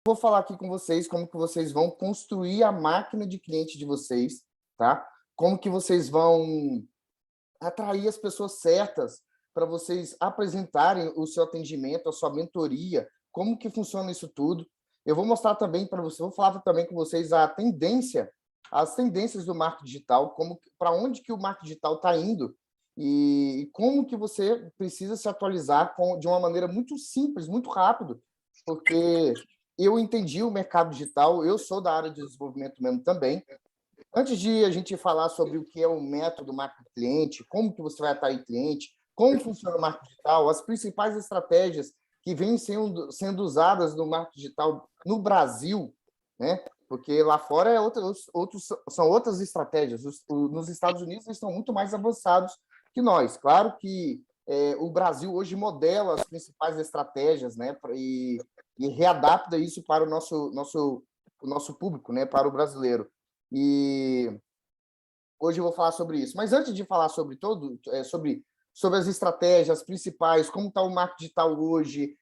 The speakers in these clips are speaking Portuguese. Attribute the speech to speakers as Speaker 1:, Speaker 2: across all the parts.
Speaker 1: vou falar aqui com vocês como que vocês vão construir a máquina de cliente de vocês, tá? Como que vocês vão atrair as pessoas certas para vocês apresentarem o seu atendimento, a sua mentoria, como que funciona isso tudo. Eu vou mostrar também para vocês, vou falar também com vocês as tendências do marketing digital, para onde que o marketing digital está indo e como que você precisa se atualizar de uma maneira muito simples, muito rápido, porque eu entendi o mercado digital, eu sou da área de desenvolvimento humano também. Antes de a gente falar sobre o que é o método marketing cliente, como que você vai atrair cliente, como funciona o marketing digital, as principais estratégias que vêm sendo usadas no marketing digital no Brasil, né? Porque lá fora são outras estratégias. Nos Estados Unidos eles estão muito mais avançados que nós. Claro que o Brasil hoje modela as principais estratégias, né? E readapta isso para o nosso público, né? Para o brasileiro. E hoje eu vou falar sobre isso. Mas antes de falar sobre as estratégias principais, como está o marketing digital hoje,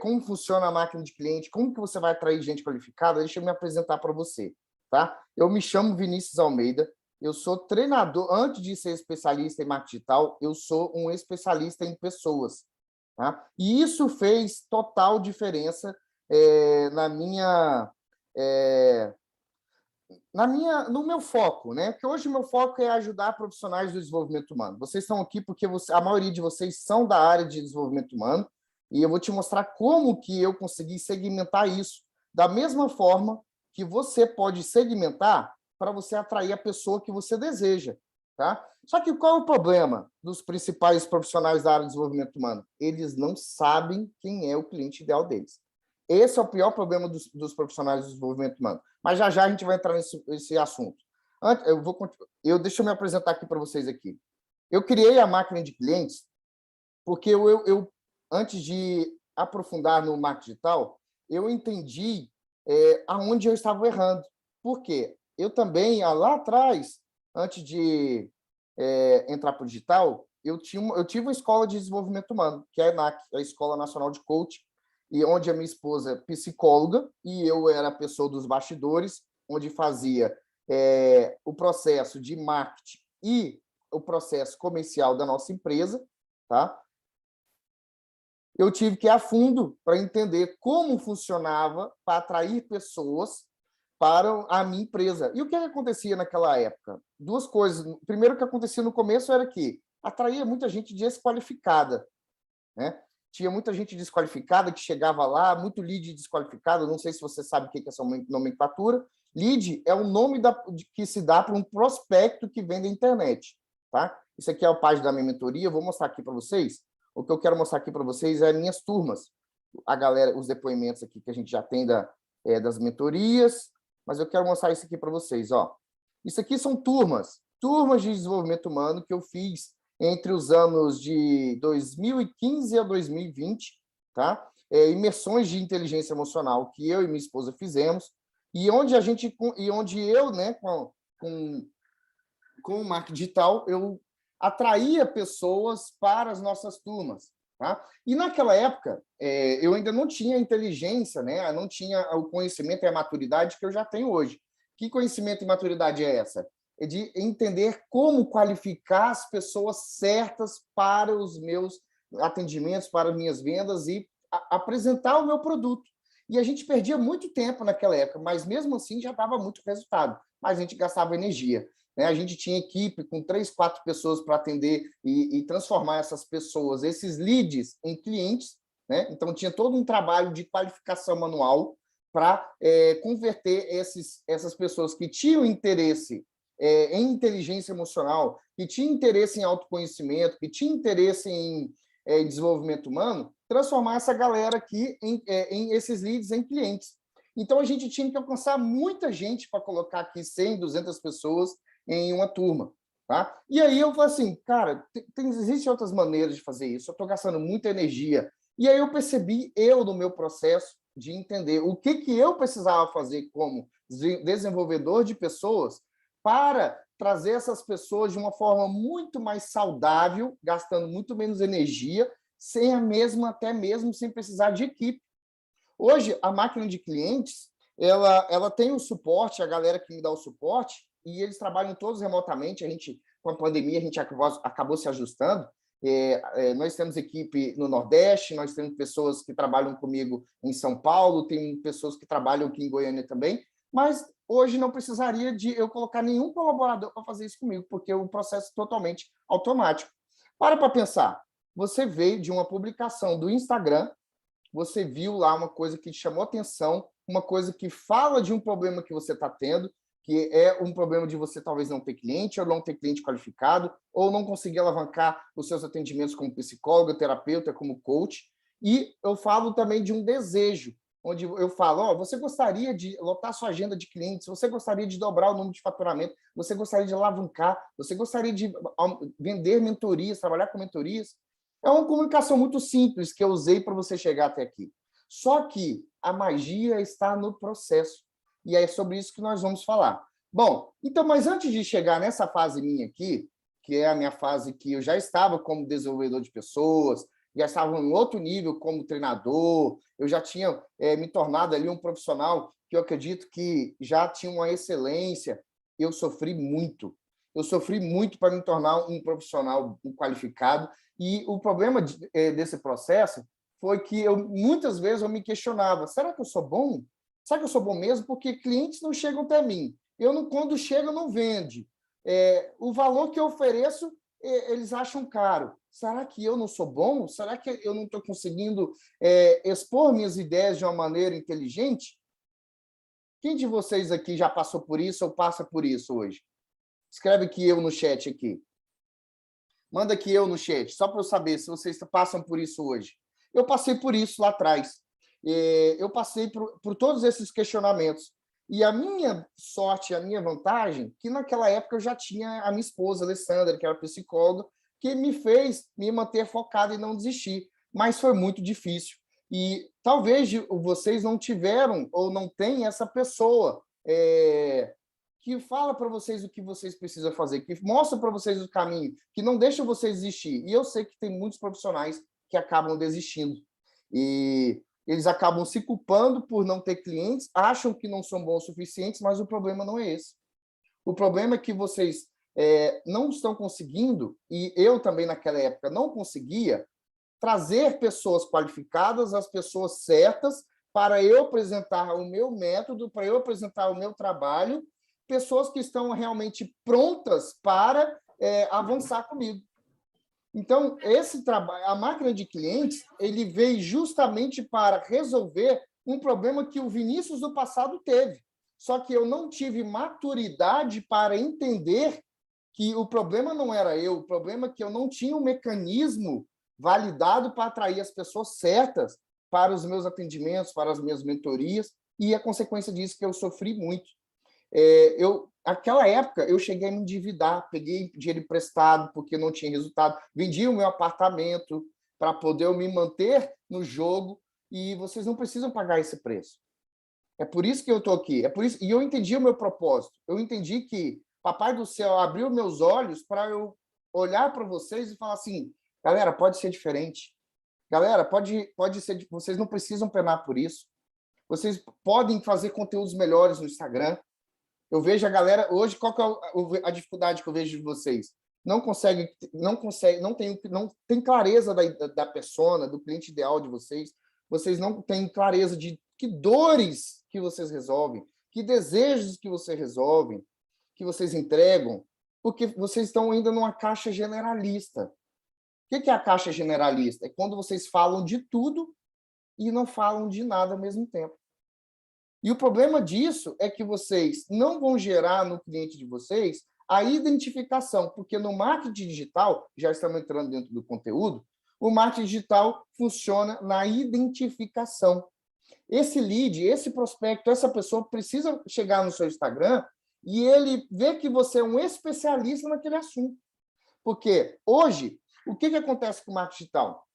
Speaker 1: como funciona a máquina de cliente, como que você vai atrair gente qualificada, deixa eu me apresentar para você. Tá? Eu me chamo Vinícius Almeida, eu sou treinador, antes de ser especialista em marketing digital, eu sou um especialista em pessoas. Tá? E isso fez total diferença no meu foco, né? Porque hoje o meu foco é ajudar profissionais do desenvolvimento humano. Vocês estão aqui porque a maioria de vocês são da área de desenvolvimento humano e eu vou te mostrar como que eu consegui segmentar isso da mesma forma que você pode segmentar para você atrair a pessoa que você deseja, tá? Só que qual é o problema dos principais profissionais da área de desenvolvimento humano? Eles não sabem quem é o cliente ideal deles. Esse é o pior problema dos profissionais do desenvolvimento humano. Mas já a gente vai entrar nesse assunto. Deixa eu me apresentar aqui para vocês aqui. Eu criei a máquina de clientes porque antes de aprofundar no marketing digital, eu entendi aonde eu estava errando. Por quê? Eu também, lá atrás, antes de entrar para o digital, eu tive uma escola de desenvolvimento humano, que é a ENAC, a Escola Nacional de Coaching, e onde a minha esposa é psicóloga e eu era a pessoa dos bastidores, onde fazia o processo de marketing e o processo comercial da nossa empresa, tá? Eu tive que ir a fundo para entender como funcionava para atrair pessoas para a minha empresa. E o que acontecia naquela época? Duas coisas. Primeiro, o que acontecia no começo era que atraía muita gente desqualificada, né? Tinha muita gente desqualificada que chegava lá, muito lead desqualificado. Não sei se você sabe o que é essa nomenclatura. Lead é o nome que se dá para um prospecto que vem da internet. Tá? Isso aqui é a página da minha mentoria. Eu vou mostrar aqui para vocês. O que eu quero mostrar aqui para vocês é minhas turmas. A galera, os depoimentos aqui que a gente já tem das mentorias. Mas eu quero mostrar isso aqui para vocês. Ó. Isso aqui são turmas de desenvolvimento humano que eu fiz entre os anos de 2015 a 2020, tá? Imersões de inteligência emocional que eu e minha esposa fizemos, e onde eu, né, com o marketing digital, eu atraía pessoas para as nossas turmas, tá? E naquela época, eu ainda não tinha a inteligência, né? Eu não tinha o conhecimento e a maturidade que eu já tenho hoje. Que conhecimento e maturidade é essa? É de entender como qualificar as pessoas certas para os meus atendimentos, para as minhas vendas e apresentar o meu produto. E a gente perdia muito tempo naquela época, mas mesmo assim já dava muito resultado, mas a gente gastava energia. Né? A gente tinha equipe com 3, 4 pessoas para atender e transformar essas pessoas, esses leads, em clientes. Né? Então, tinha todo um trabalho de qualificação manual para converter essas pessoas que tinham interesse em inteligência emocional, que tinha interesse em autoconhecimento, que tinha interesse em desenvolvimento humano, transformar essa galera aqui em esses leads em clientes. Então, a gente tinha que alcançar muita gente para colocar aqui 100, 200 pessoas em uma turma. Tá? E aí eu falei assim, cara, existem outras maneiras de fazer isso, eu estou gastando muita energia. E aí eu percebi, no meu processo, de entender o que eu precisava fazer como desenvolvedor de pessoas para trazer essas pessoas de uma forma muito mais saudável, gastando muito menos energia, até mesmo sem precisar de equipe. Hoje, a máquina de clientes, ela tem o suporte, a galera que me dá o suporte, e eles trabalham todos remotamente. A gente, com a pandemia, a gente acabou se ajustando. Nós temos equipe no Nordeste, nós temos pessoas que trabalham comigo em São Paulo, tem pessoas que trabalham aqui em Goiânia também, mas hoje não precisaria de eu colocar nenhum colaborador para fazer isso comigo, porque o processo é totalmente automático. Para pensar, você veio de uma publicação do Instagram, você viu lá uma coisa que te chamou atenção, uma coisa que fala de um problema que você está tendo, que é um problema de você talvez não ter cliente, ou não ter cliente qualificado, ou não conseguir alavancar os seus atendimentos como psicólogo, terapeuta, como coach. E eu falo também de um desejo, onde eu falo, você gostaria de lotar sua agenda de clientes, você gostaria de dobrar o número de faturamento, você gostaria de alavancar, você gostaria de vender mentorias, trabalhar com mentorias. É uma comunicação muito simples que eu usei para você chegar até aqui. Só que a magia está no processo. E é sobre isso que nós vamos falar. Bom, então, mas antes de chegar nessa fase minha aqui, que é a minha fase que eu já estava como desenvolvedor de pessoas, já estava em outro nível como treinador, eu já tinha me tornado ali um profissional que eu acredito que já tinha uma excelência. Eu sofri muito. Eu sofri muito para me tornar um profissional qualificado. E o problema desse processo foi que muitas vezes eu me questionava, será que eu sou bom? Será que eu sou bom mesmo? Porque clientes não chegam até mim. Quando chega, não vende. O valor que eu ofereço, eles acham caro. Será que eu não sou bom? Será que eu não estou conseguindo expor minhas ideias de uma maneira inteligente? Quem de vocês aqui já passou por isso ou passa por isso hoje? Escreve aqui eu no chat aqui. Manda aqui eu no chat, só para eu saber se vocês passam por isso hoje. Eu passei por isso lá atrás. Eu passei por todos esses questionamentos. E a minha sorte, a minha vantagem, que naquela época eu já tinha a minha esposa, Alessandra, que era psicóloga, que me fez me manter focado e não desistir. Mas foi muito difícil. E talvez vocês não tiveram ou não têm essa pessoa que fala para vocês o que vocês precisam fazer, que mostra para vocês o caminho, que não deixa vocês desistir. E eu sei que tem muitos profissionais que acabam desistindo. E eles acabam se culpando por não ter clientes, acham que não são bons o suficientes, mas o problema não é esse. O problema é que vocês não estão conseguindo, e eu também naquela época não conseguia, trazer pessoas qualificadas, as pessoas certas, para eu apresentar o meu método, para eu apresentar o meu trabalho, pessoas que estão realmente prontas para avançar comigo. Então, esse trabalho, a máquina de clientes, ele veio justamente para resolver um problema que o Vinícius do passado teve. Só que eu não tive maturidade para entender que o problema não era eu, o problema é que eu não tinha um mecanismo validado para atrair as pessoas certas para os meus atendimentos, para as minhas mentorias, e a consequência disso é que eu sofri muito. Aquela época, eu cheguei a me endividar, peguei dinheiro emprestado porque não tinha resultado, vendi o meu apartamento para poder me manter no jogo, e vocês não precisam pagar esse preço. É por isso que eu estou aqui. E eu entendi o meu propósito. Eu entendi que Papai do Céu abriu meus olhos para eu olhar para vocês e falar assim, galera, pode ser diferente. Galera, pode ser, vocês não precisam penar por isso. Vocês podem fazer conteúdos melhores no Instagram. Eu vejo a galera hoje, qual que é a dificuldade que eu vejo de vocês? Não tem clareza da persona, do cliente ideal de vocês. Vocês não têm clareza de que dores que vocês resolvem, que desejos que vocês resolvem, que vocês entregam, porque vocês estão ainda numa caixa generalista. O que é a caixa generalista? É quando vocês falam de tudo e não falam de nada ao mesmo tempo. E o problema disso é que vocês não vão gerar no cliente de vocês a identificação, porque no marketing digital, já estamos entrando dentro do conteúdo, o marketing digital funciona na identificação. Esse lead, esse prospecto, essa pessoa precisa chegar no seu Instagram e ele ver que você é um especialista naquele assunto. Porque hoje, o que acontece com o marketing digital?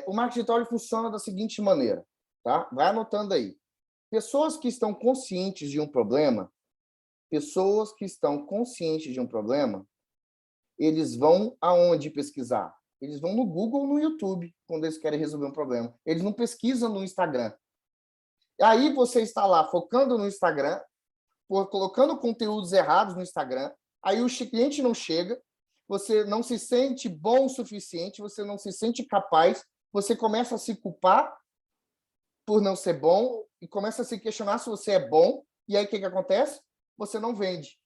Speaker 1: O marketing digital ele funciona da seguinte maneira, tá? Vai anotando aí. Pessoas que estão conscientes de um problema, eles vão aonde pesquisar? Eles vão no Google ou no YouTube quando eles querem resolver um problema. Eles não pesquisam no Instagram. Aí você está lá focando no Instagram, colocando conteúdos errados no Instagram, aí o cliente não chega, você não se sente bom o suficiente, você não se sente capaz, você começa a se culpar por não ser bom e começa a se questionar se você é bom, e aí o que acontece? Você não vende.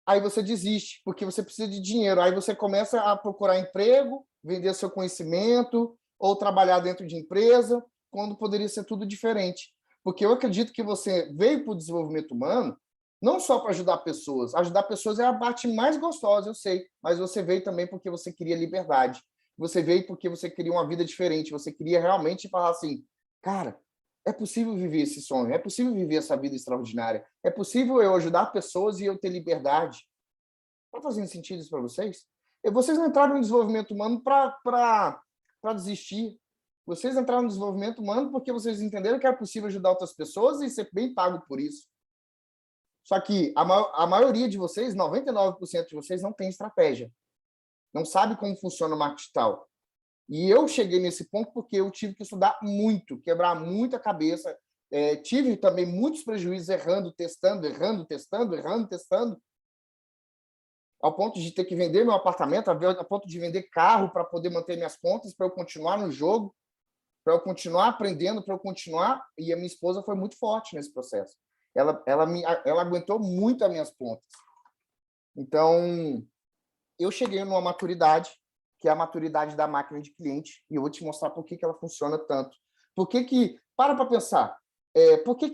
Speaker 1: Aí você desiste, porque você precisa de dinheiro. Aí você começa a procurar emprego, vender seu conhecimento, ou trabalhar dentro de empresa, quando poderia ser tudo diferente. Porque eu acredito que você veio para o desenvolvimento humano não só para ajudar pessoas. Ajudar pessoas é a parte mais gostosa, eu sei, mas você veio também porque você queria liberdade. Você veio porque você queria uma vida diferente. Você queria realmente falar assim, cara, é possível viver esse sonho, é possível viver essa vida extraordinária, é possível eu ajudar pessoas e eu ter liberdade. Está fazendo sentido isso para vocês? Vocês não entraram no desenvolvimento humano para desistir. Vocês entraram no desenvolvimento humano porque vocês entenderam que era possível ajudar outras pessoas e ser bem pago por isso. Só que a maioria de vocês, 99% de vocês, não tem estratégia. Não sabe como funciona o marketing digital. E eu cheguei nesse ponto porque eu tive que estudar muito, quebrar muita cabeça. Tive também muitos prejuízos errando, testando, ao ponto de ter que vender meu apartamento, ao ponto de vender carro para poder manter minhas contas, para eu continuar no jogo, para eu continuar aprendendo, para eu continuar. E a minha esposa foi muito forte nesse processo. Ela aguentou muito as minhas pontas. Então, eu cheguei numa maturidade, que é a maturidade da máquina de cliente, e eu vou te mostrar por que ela funciona tanto. Por que para pensar, por que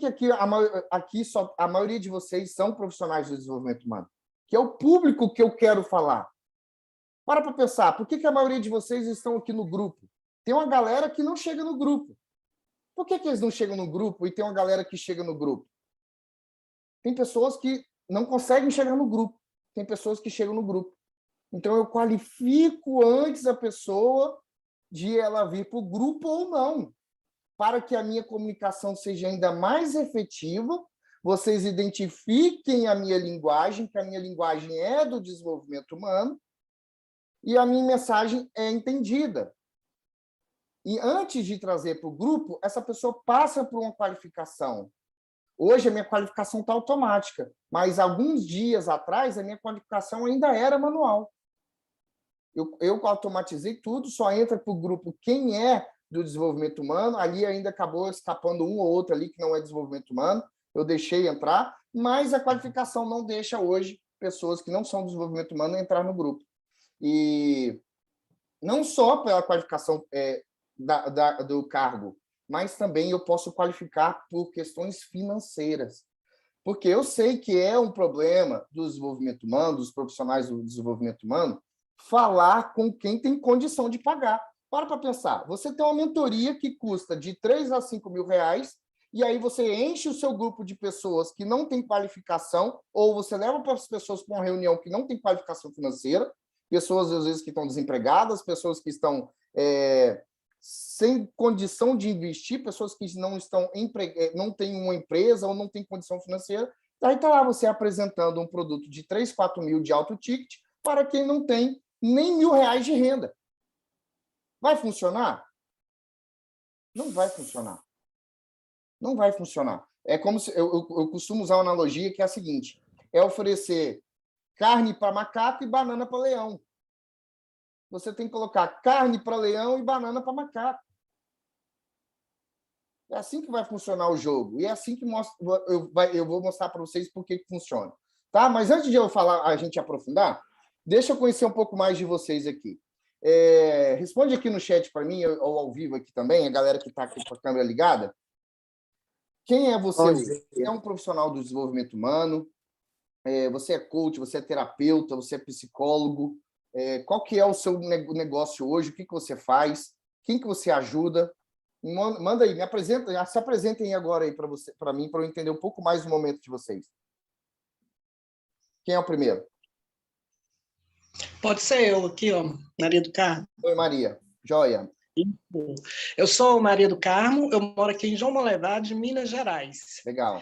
Speaker 1: aqui só a maioria de vocês são profissionais do desenvolvimento humano? Que é o público que eu quero falar. Para pensar, por que a maioria de vocês estão aqui no grupo? Tem uma galera que não chega no grupo. Por que eles não chegam no grupo e tem uma galera que chega no grupo? Tem pessoas que não conseguem chegar no grupo. Tem pessoas que chegam no grupo. Então, eu qualifico antes a pessoa de ela vir para o grupo ou não, para que a minha comunicação seja ainda mais efetiva, vocês identifiquem a minha linguagem, que a minha linguagem é do desenvolvimento humano, e a minha mensagem é entendida. E antes de trazer para o grupo, essa pessoa passa por uma qualificação. Hoje, a minha qualificação está automática, mas alguns dias atrás, a minha qualificação ainda era manual. Eu automatizei tudo, só entra para o grupo quem é do desenvolvimento humano, ali ainda acabou escapando um ou outro ali que não é desenvolvimento humano, eu deixei entrar, mas a qualificação não deixa hoje pessoas que não são do desenvolvimento humano entrar no grupo. E não só pela qualificação do cargo, mas também eu posso qualificar por questões financeiras. Porque eu sei que é um problema do desenvolvimento humano, dos profissionais do desenvolvimento humano, falar com quem tem condição de pagar. Para pensar, você tem uma mentoria que custa de 3 a 5 mil reais, e aí você enche o seu grupo de pessoas que não têm qualificação, ou você leva para as pessoas para uma reunião que não tem qualificação financeira, pessoas, às vezes, que estão desempregadas, pessoas que estão sem condição de investir, pessoas que não têm uma empresa ou não têm condição financeira. Aí está lá você apresentando um produto de 3, 4 mil de alto ticket para quem não tem nem R$1.000 de renda. Vai funcionar? Não vai funcionar. Não vai funcionar. É como se eu costumo usar uma analogia que é a seguinte: é oferecer carne para macaco e banana para leão. Você tem que colocar carne para leão e banana para macaco. É assim que vai funcionar o jogo. E é assim que eu vou mostrar para vocês por que funciona. Tá? Mas antes de eu falar, a gente aprofundar, deixa eu conhecer um pouco mais de vocês aqui. Responde aqui no chat para mim, ou ao vivo aqui também, a galera que está aqui com a câmera ligada. Quem é você hoje? Você é um profissional do desenvolvimento humano? Você é coach, você é terapeuta, você é psicólogo? Qual que é o seu negócio hoje? O que você faz? Quem que você ajuda? Manda aí, se apresentem agora aí para mim, para eu entender um pouco mais do momento de vocês. Quem é o primeiro?
Speaker 2: Pode ser eu aqui, ó, Maria do Carmo.
Speaker 1: Oi, Maria. Joia.
Speaker 2: Eu sou Maria do Carmo, eu moro aqui em João Molevade, Minas Gerais.
Speaker 1: Legal.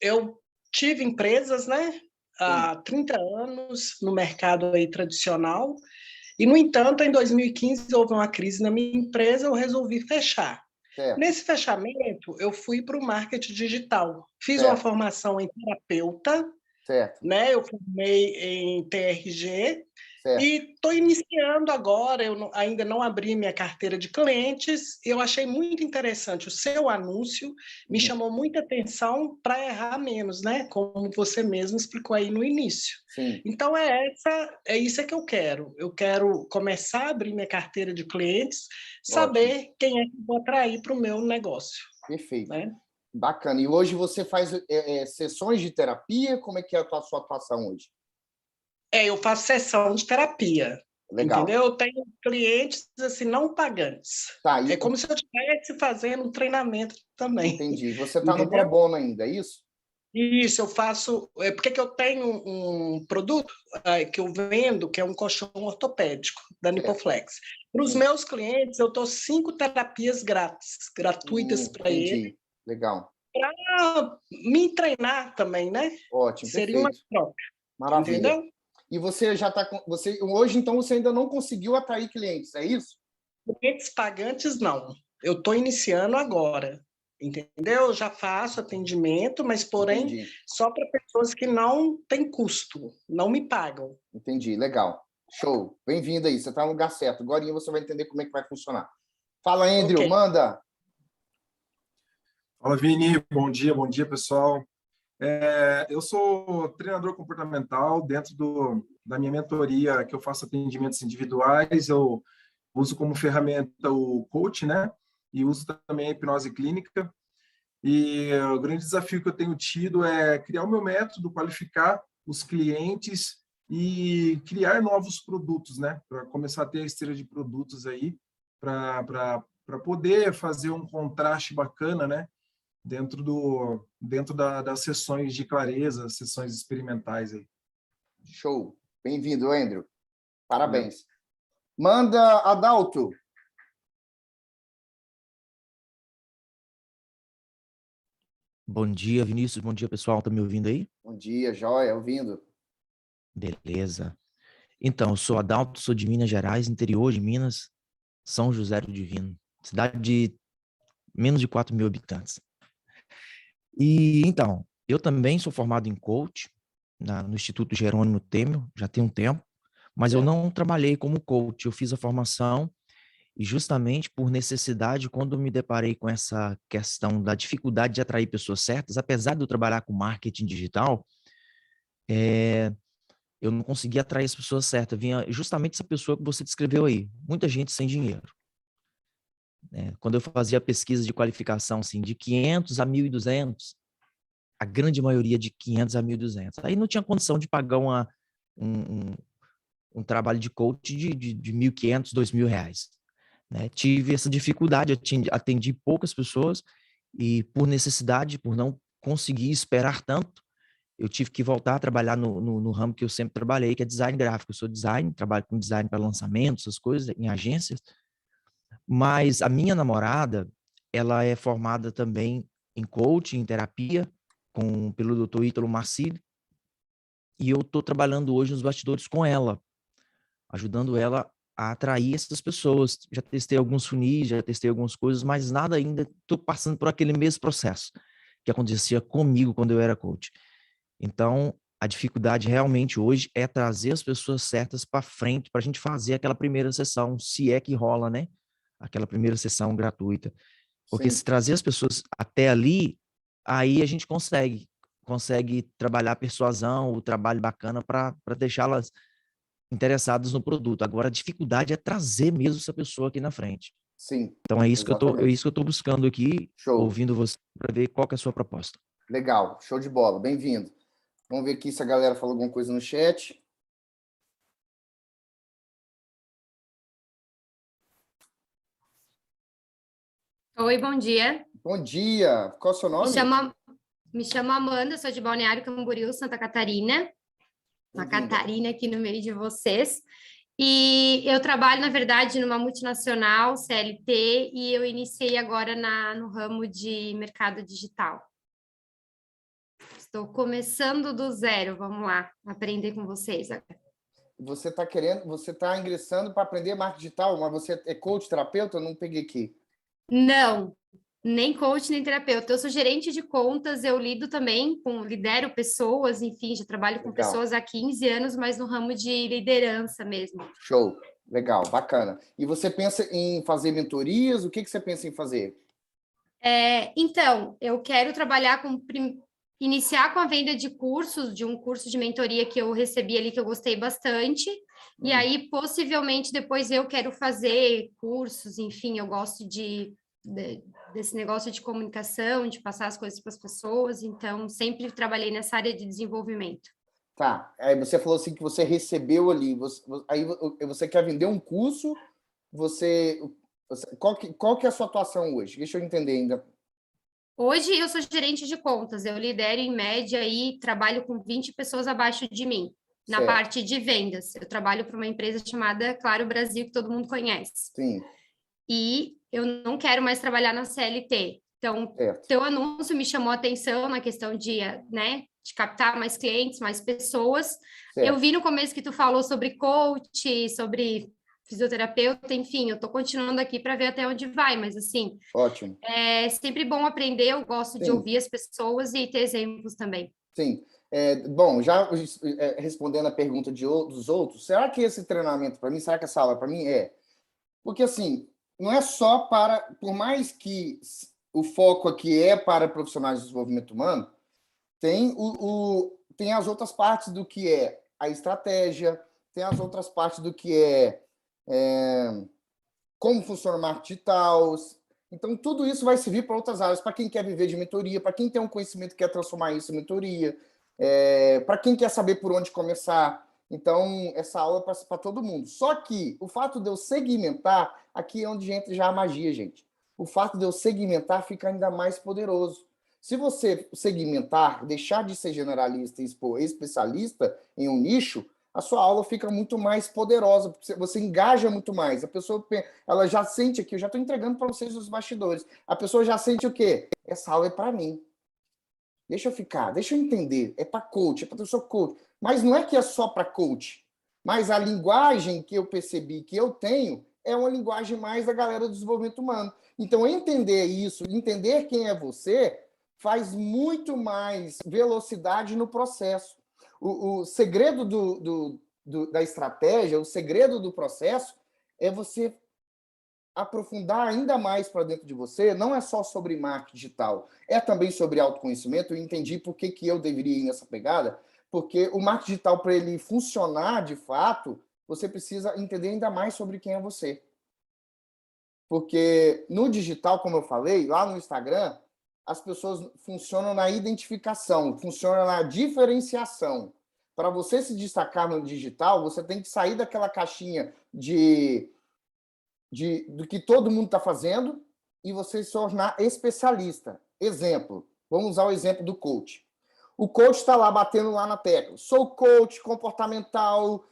Speaker 2: Eu tive empresas, né, há 30 anos no mercado aí tradicional, E, no entanto, em 2015 houve uma crise na minha empresa, eu resolvi fechar.
Speaker 1: Certo,
Speaker 2: Nesse fechamento, eu fui para o marketing digital. Fiz uma
Speaker 1: certo,
Speaker 2: formação em terapeuta,
Speaker 1: certo,
Speaker 2: né? Eu formei em TRG
Speaker 1: certo.
Speaker 2: e estou iniciando agora. Ainda não abri minha carteira de clientes. Eu achei muito interessante o seu anúncio, me
Speaker 1: Uhum.
Speaker 2: chamou muita atenção para errar menos, né? Como você mesmo explicou aí no início.
Speaker 1: Sim,
Speaker 2: Então é isso que eu quero. Eu quero começar a abrir minha carteira de clientes,
Speaker 1: ótimo,
Speaker 2: saber quem é que vou atrair para o meu negócio,
Speaker 1: perfeito.
Speaker 2: né?
Speaker 1: Bacana. E hoje você faz sessões de terapia? Como é que é a sua atuação hoje?
Speaker 2: Eu faço sessão de terapia,
Speaker 1: Legal.
Speaker 2: entendeu? Eu tenho clientes assim não pagantes.
Speaker 1: Tá,
Speaker 2: É como se eu estivesse fazendo um treinamento também,
Speaker 1: entendi. Você está no pro
Speaker 2: entendeu?
Speaker 1: bono ainda, é isso?
Speaker 2: Isso, eu faço. Porque que eu tenho um produto que eu vendo, que é um colchão ortopédico da
Speaker 1: Certo.
Speaker 2: Nipoflex. Para os
Speaker 1: Sim.
Speaker 2: meus clientes, eu dou 5 terapias grátis, gratuitas para eles,
Speaker 1: Entendi. Legal.
Speaker 2: para me treinar também, né?
Speaker 1: Ótimo,
Speaker 2: Seria uma
Speaker 1: perfeito.
Speaker 2: troca,
Speaker 1: Maravilha.
Speaker 2: entendeu?
Speaker 1: E você já está com. Hoje, então, você ainda não conseguiu atrair clientes, é isso?
Speaker 2: Clientes pagantes, não. Eu estou iniciando agora, entendeu? Eu já faço atendimento, mas, porém,
Speaker 1: Entendi.
Speaker 2: só para pessoas que não têm custo, não me pagam.
Speaker 1: Entendi. Legal. Show. Bem-vindo aí. Você está no lugar certo. Agora você vai entender como é que vai funcionar. Fala,
Speaker 2: Ok.
Speaker 1: Andrew. Manda.
Speaker 3: Fala, Vini. Bom dia, pessoal. Eu sou treinador comportamental dentro da minha mentoria, que eu faço atendimentos individuais. Eu uso como ferramenta o coach, né? E uso também a hipnose clínica. E o grande desafio que eu tenho tido é criar o meu método, qualificar os clientes e criar novos produtos, né? Para começar a ter a esteira de produtos aí, para poder fazer um contraste bacana, né? Dentro das sessões de clareza, sessões experimentais aí.
Speaker 1: Show. Bem-vindo, Andrew.
Speaker 3: Valeu.
Speaker 1: Parabéns. Manda, Adalto.
Speaker 4: Bom dia, Vinícius. Bom dia, pessoal. Tá me ouvindo aí?
Speaker 1: Bom dia, joia, ouvindo.
Speaker 4: Beleza. Então, eu sou Adalto, sou de Minas Gerais, interior de Minas, São José do Divino, cidade de menos de 4 mil habitantes. E, então, eu também sou formado em coach no Instituto Jerônimo Temel, já tem um tempo, mas eu
Speaker 1: Certo.
Speaker 4: não trabalhei como coach, eu fiz a formação e justamente por necessidade, quando eu me deparei com essa questão da dificuldade de atrair pessoas certas, apesar de eu trabalhar com marketing digital, eu não conseguia atrair as pessoas certas. Vinha justamente essa pessoa que você descreveu aí. Muita gente sem dinheiro. Quando eu fazia pesquisa de qualificação, assim, de 500 a 1.200, a grande maioria de 500 a 1.200. Aí não tinha condição de pagar um trabalho de coach de 1.500, 2.000 reais. Né? Tive essa dificuldade, atendi poucas pessoas e por necessidade, por não conseguir esperar tanto, eu tive que voltar a trabalhar no ramo que eu sempre trabalhei, que é design gráfico. Eu sou design, trabalho com design para lançamentos, essas coisas, em agências. Mas a minha namorada, ela é formada também em coaching, em terapia, pelo Dr. Ítalo Marcilli, e eu estou trabalhando hoje nos bastidores com ela, ajudando ela a atrair essas pessoas. Já testei alguns funis, já testei algumas coisas, mas nada ainda, estou passando por aquele mesmo processo que acontecia comigo quando eu era coach. Então, a dificuldade realmente hoje é trazer as pessoas certas para frente, para a gente fazer aquela primeira sessão, se é que rola, né? Aquela primeira sessão gratuita. Porque
Speaker 1: Sim,
Speaker 4: se trazer as pessoas até ali, aí a gente consegue trabalhar a persuasão, o trabalho bacana para deixá-las interessadas no produto. Agora, a dificuldade é trazer mesmo essa pessoa aqui na frente.
Speaker 1: sim,
Speaker 4: Então, é
Speaker 1: exatamente.
Speaker 4: isso que eu estou buscando aqui,
Speaker 1: Show.
Speaker 4: ouvindo você, para ver qual que é a sua proposta.
Speaker 1: Legal. Show de bola. Bem-vindo. Vamos ver aqui se a galera falou alguma coisa no chat.
Speaker 5: Oi, bom dia.
Speaker 1: Bom dia. Qual é o seu
Speaker 5: Me
Speaker 1: nome?
Speaker 5: chamo, me chamo Amanda, sou de Balneário Camboriú, Santa Catarina. Uma
Speaker 1: Bem-vinda.
Speaker 5: Catarina aqui no meio de vocês. E eu trabalho, na verdade, numa multinacional, CLT, e eu iniciei agora no ramo de mercado digital. Estou começando do zero, vamos lá, aprender com vocês agora.
Speaker 1: você está ingressando para aprender marketing digital, mas você é coach, terapeuta? Eu não peguei aqui.
Speaker 5: Não, nem coach, nem terapeuta. Eu sou gerente de contas, eu lidero pessoas, enfim, já trabalho com
Speaker 1: Legal.
Speaker 5: pessoas há 15 anos, mas no ramo de liderança mesmo.
Speaker 1: Show. Legal, bacana. E você pensa em fazer mentorias? O que você pensa em fazer?
Speaker 5: Então, eu quero trabalhar iniciar com a venda de cursos, de um curso de mentoria que eu recebi ali, que eu gostei bastante. E aí, possivelmente, depois eu quero fazer cursos, enfim, eu gosto desse negócio de comunicação, de passar as coisas para as pessoas, então sempre trabalhei nessa área de desenvolvimento.
Speaker 1: Tá, aí você falou assim que você recebeu ali, aí você quer vender um curso, qual que é a sua atuação hoje? Deixa eu entender ainda.
Speaker 5: Hoje eu sou gerente de contas, eu lidero em média e trabalho com 20 pessoas abaixo de mim, na
Speaker 1: Certo.
Speaker 5: parte de vendas. Eu trabalho para uma empresa chamada Claro Brasil, que todo mundo conhece.
Speaker 1: Sim.
Speaker 5: E eu não quero mais trabalhar na CLT. Então,
Speaker 1: Certo.
Speaker 5: teu anúncio me chamou a atenção na questão de captar mais clientes, mais pessoas.
Speaker 1: Certo.
Speaker 5: Eu vi no começo que tu falou sobre coach, sobre fisioterapeuta, enfim, eu estou continuando aqui para ver até onde vai, mas assim,
Speaker 1: Ótimo.
Speaker 5: é sempre bom aprender, eu gosto de ouvir as pessoas e ter exemplos também.
Speaker 1: Sim. Bom, já respondendo a pergunta dos outros, será que esse treinamento para mim, será que essa aula para mim é? Porque, assim, não é só por mais que o foco aqui é para profissionais de desenvolvimento humano, tem as outras partes do que é a estratégia, tem as outras partes do que é como funciona o marketing digital. Então, tudo isso vai servir para outras áreas, para quem quer viver de mentoria, para quem tem um conhecimento e quer transformar isso em mentoria, para quem quer saber por onde começar. Então, essa aula é para todo mundo. Só que o fato de eu segmentar, aqui é onde entra já a magia, gente. O fato de eu segmentar fica ainda mais poderoso. Se você segmentar, deixar de ser generalista e especialista em um nicho, a sua aula fica muito mais poderosa, porque você engaja muito mais. A pessoa ela já sente aqui, eu já estou entregando para vocês os bastidores. A pessoa já sente o quê? Essa aula é para mim. Deixa eu ficar, deixa eu entender. É para coach, é para pessoa coach. Mas não é que é só para coach. Mas a linguagem que eu percebi que eu tenho é uma linguagem mais da galera do desenvolvimento humano. Então, entender isso, entender quem é você, faz muito mais velocidade no processo. O segredo da estratégia, o segredo do processo é você aprofundar ainda mais para dentro de você. Não é só sobre marketing digital, é também sobre autoconhecimento. Eu entendi por que eu deveria ir nessa pegada, porque o marketing digital, para ele funcionar de fato, você precisa entender ainda mais sobre quem é você. Porque no digital, como eu falei, lá no Instagram, as pessoas funcionam na identificação, funcionam na diferenciação. Para você se destacar no digital, você tem que sair daquela caixinha do que todo mundo está fazendo e você se tornar especialista. Exemplo, vamos usar o exemplo do coach. O coach está lá batendo lá na tecla. Sou coach comportamental,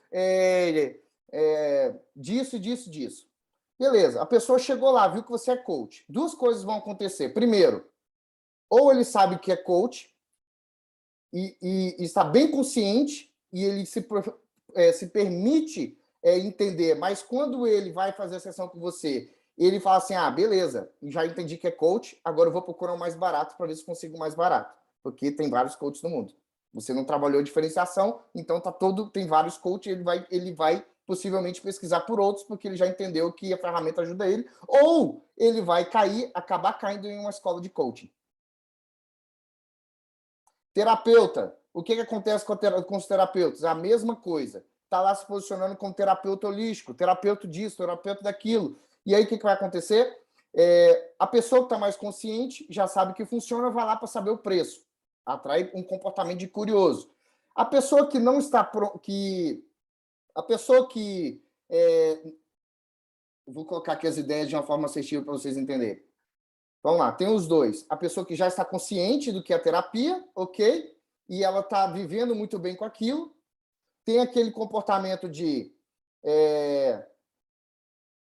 Speaker 1: disso, disso, disso. Beleza, a pessoa chegou lá, viu que você é coach. Duas coisas vão acontecer. Primeiro, ou ele sabe que é coach e está bem consciente e ele se permite entender, mas quando ele vai fazer a sessão com você, ele fala assim, beleza, já entendi que é coach, agora eu vou procurar um mais barato para ver se consigo mais barato, porque tem vários coaches no mundo. Você não trabalhou diferenciação, então tem vários coaches, ele vai possivelmente pesquisar por outros, porque ele já entendeu que a ferramenta ajuda ele, ou ele vai acabar caindo em uma escola de coaching. Terapeuta. O que acontece com os terapeutas? A mesma coisa. Está lá se posicionando como terapeuta holístico, terapeuta disso, terapeuta daquilo. E aí o que vai acontecer? A pessoa que está mais consciente já sabe que funciona, vai lá para saber o preço. Atrai um comportamento de curioso. A pessoa que não está... Vou colocar aqui as ideias de uma forma assertiva para vocês entenderem. Vamos lá, tem os dois. A pessoa que já está consciente do que é terapia, ok? E ela está vivendo muito bem com aquilo. Tem aquele comportamento de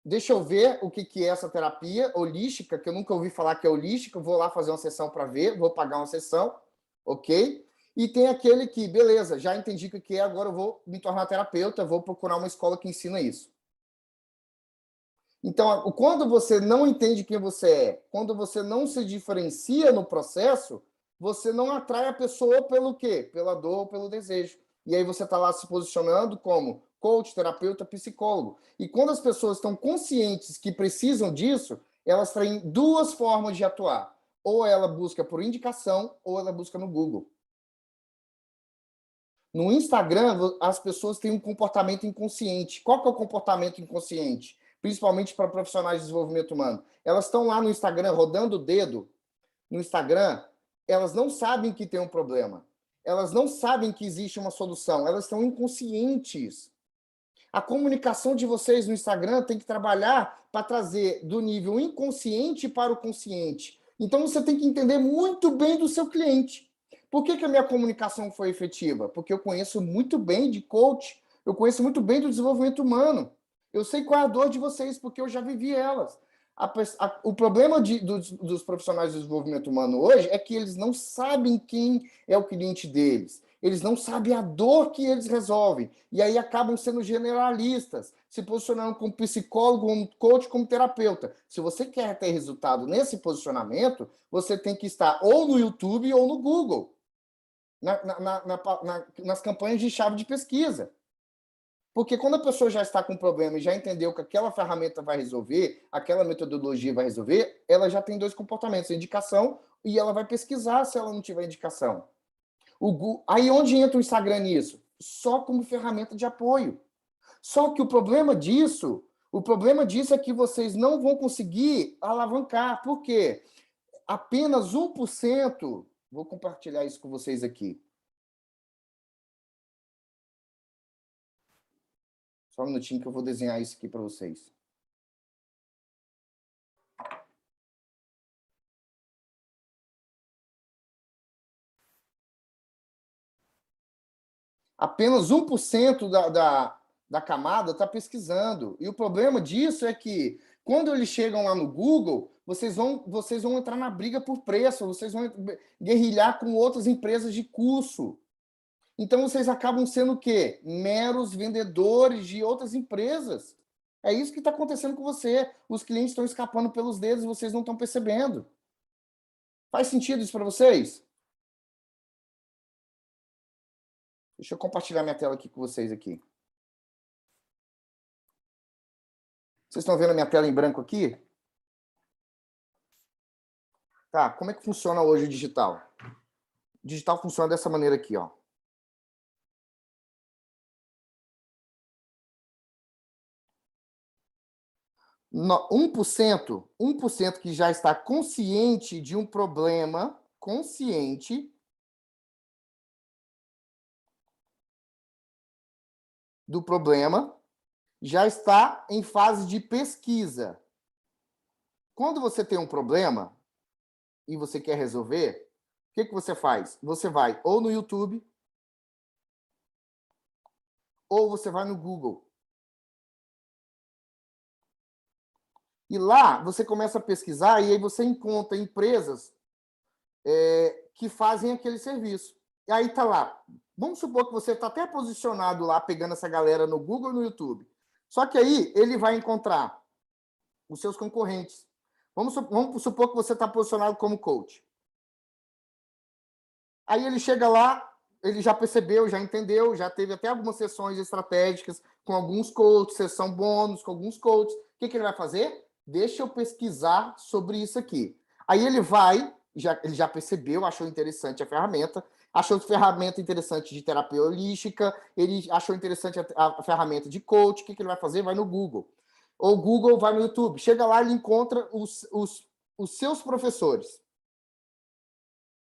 Speaker 1: deixa eu ver o que é essa terapia holística, que eu nunca ouvi falar que é holística, vou lá fazer uma sessão para ver, vou pagar uma sessão, ok? E tem aquele que, beleza, já entendi o que é, agora eu vou me tornar terapeuta, vou procurar uma escola que ensina isso. Então, quando você não entende quem você é, quando você não se diferencia no processo, você não atrai a pessoa pelo quê? Pela dor ou pelo desejo. E aí você está lá se posicionando como coach, terapeuta, psicólogo. E quando as pessoas estão conscientes que precisam disso, elas têm duas formas de atuar. Ou ela busca por indicação, ou ela busca no Google. No Instagram, as pessoas têm um comportamento inconsciente. Qual que é o comportamento inconsciente? Principalmente para profissionais de desenvolvimento humano. Elas estão lá no Instagram, rodando o dedo no Instagram, elas não sabem que tem um problema. Elas não sabem que existe uma solução. Elas estão inconscientes. A comunicação de vocês no Instagram tem que trabalhar para trazer do nível inconsciente para o consciente. Então, você tem que entender muito bem do seu cliente. Por que a minha comunicação foi efetiva? Porque eu conheço muito bem de coach, eu conheço muito bem do desenvolvimento humano. Eu sei qual é a dor de vocês, porque eu já vivi elas. O problema dos profissionais de desenvolvimento humano hoje é que eles não sabem quem é o cliente deles. Eles não sabem a dor que eles resolvem. E aí acabam sendo generalistas, se posicionando como psicólogo, como coach, como terapeuta. Se você quer ter resultado nesse posicionamento, você tem que estar ou no YouTube ou no Google, nas campanhas de chave de pesquisa. Porque quando a pessoa já está com um problema e já entendeu que aquela ferramenta vai resolver, aquela metodologia vai resolver, ela já tem dois comportamentos, a indicação, e ela vai pesquisar se ela não tiver indicação. Aí onde entra o Instagram nisso? Só como ferramenta de apoio. Só que o problema disso é que vocês não vão conseguir alavancar. Por quê? Apenas 1%, vou compartilhar isso com vocês aqui. Só um minutinho que eu vou desenhar isso aqui para vocês. Apenas 1% da camada está pesquisando. E o problema disso é que, quando eles chegam lá no Google, vocês vão entrar na briga por preço, vocês vão guerrilhar com outras empresas de curso. Então, vocês acabam sendo o quê? Meros vendedores de outras empresas. É isso que está acontecendo com você. Os clientes estão escapando pelos dedos e vocês não estão percebendo. Faz sentido isso para vocês? Deixa eu compartilhar minha tela aqui com vocês aqui. Vocês estão vendo a minha tela em branco aqui? Tá, como é que funciona hoje o digital? O digital funciona dessa maneira aqui, ó. No, 1% que já está consciente de um problema, consciente do problema, já está em fase de pesquisa. Quando você tem um problema e você quer resolver, o que você faz? Você vai ou no YouTube, ou você vai no Google. E lá você começa a pesquisar e aí você encontra empresas que fazem aquele serviço. E aí tá lá. Vamos supor que você está até posicionado lá, pegando essa galera no Google e no YouTube. Só que aí ele vai encontrar os seus concorrentes. Vamos supor que você está posicionado como coach. Aí ele chega lá, ele já percebeu, já entendeu, já teve até algumas sessões estratégicas com alguns coaches, sessão bônus com alguns coaches. O que ele vai fazer? Deixa eu pesquisar sobre isso aqui. Aí ele vai, ele já percebeu, achou interessante a ferramenta, achou a ferramenta interessante de terapia holística, ele achou interessante a ferramenta de coach. O que ele vai fazer? Vai no Google. Ou Google vai no YouTube. Chega lá, ele encontra os seus professores.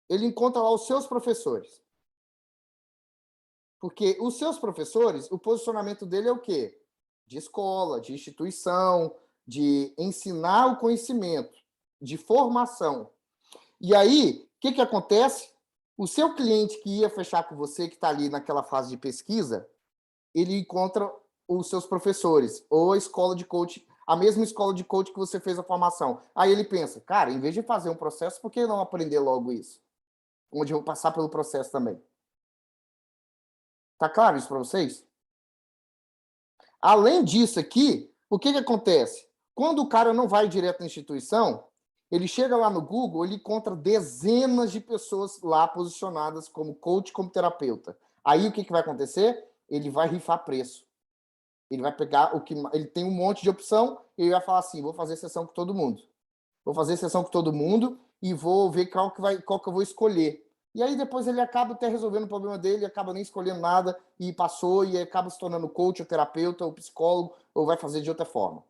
Speaker 1: Ele encontra lá os seus professores. Porque os seus professores, o posicionamento dele é o quê? De escola, de instituição, de ensinar o conhecimento, de formação. E aí, o que acontece? O seu cliente que ia fechar com você, que está ali naquela fase de pesquisa, ele encontra os seus professores, ou a escola de coach, a mesma escola de coach que você fez a formação. Aí ele pensa, cara, em vez de fazer um processo, por que não aprender logo isso? onde eu vou passar pelo processo também. Tá claro isso para vocês? Além disso aqui, o que acontece? Quando o cara não vai direto na instituição, ele chega lá no Google, ele encontra dezenas de pessoas lá posicionadas como coach, como terapeuta. Aí o que vai acontecer? Ele vai rifar preço. Ele vai pegar o que... Ele tem um monte de opção e ele vai falar assim, vou fazer sessão com todo mundo. Vou fazer sessão com todo mundo e vou ver qual que eu vou escolher. E aí depois ele acaba até resolvendo o problema dele, acaba nem escolhendo nada e passou e acaba se tornando coach, ou terapeuta, ou psicólogo, ou vai fazer de outra forma.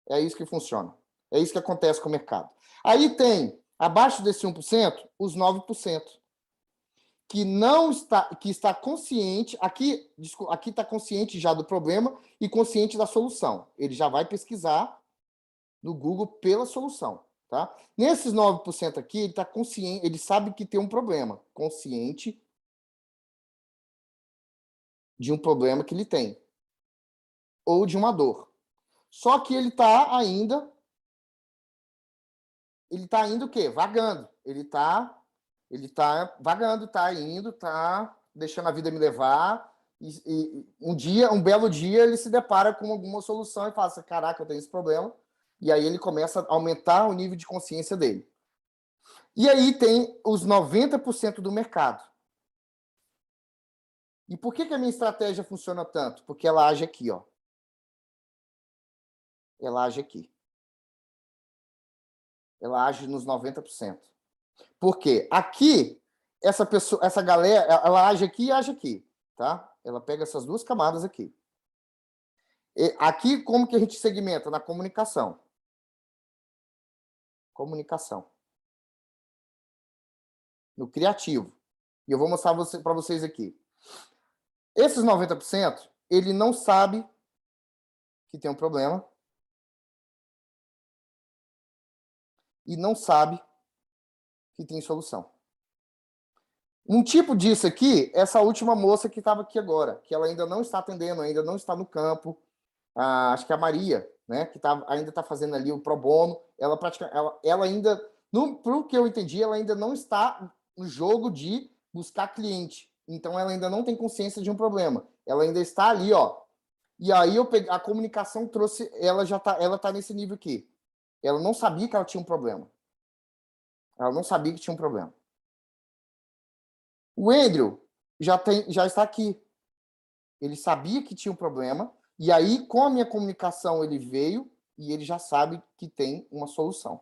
Speaker 1: É isso que funciona. É isso que acontece com o mercado. Aí tem, abaixo desse 1%, os 9%, que está consciente, aqui está consciente já do problema e consciente da solução. Ele já vai pesquisar no Google pela solução. Tá? Nesses 9% aqui, ele está consciente, ele sabe que tem um problema, consciente de um problema que ele tem, ou de uma dor. Só que ele está ainda o quê? Vagando. Ele está vagando, está indo, está deixando a vida me levar, e um belo dia, ele se depara com alguma solução e fala assim, caraca, eu tenho esse problema. E aí ele começa a aumentar o nível de consciência dele. E aí tem os 90% do mercado. E por que a minha estratégia funciona tanto? Porque ela age aqui, ó. Ela age aqui. Ela age nos 90%. Por quê? Aqui, essa galera, ela age aqui e age aqui, tá? Ela pega essas duas camadas aqui. E aqui, como que a gente segmenta? Na comunicação. Comunicação. No criativo. E eu vou mostrar para vocês aqui. Esses 90%, ele não sabe que tem um problema e não sabe que tem solução. Um tipo disso aqui, essa última moça que estava aqui agora, que ela ainda não está atendendo, ainda não está no campo, acho que é a Maria, né, que ainda está fazendo ali o pro bono, ela ainda, pro que eu entendi, ela ainda não está no jogo de buscar cliente. Então, ela ainda não tem consciência de um problema. Ela ainda está ali, ó. E aí, a comunicação trouxe... Ela tá nesse nível aqui. Ela não sabia que ela tinha um problema. Ela não sabia que tinha um problema. O Andrew já está aqui. Ele sabia que tinha um problema. E aí, com a minha comunicação, ele veio e ele já sabe que tem uma solução.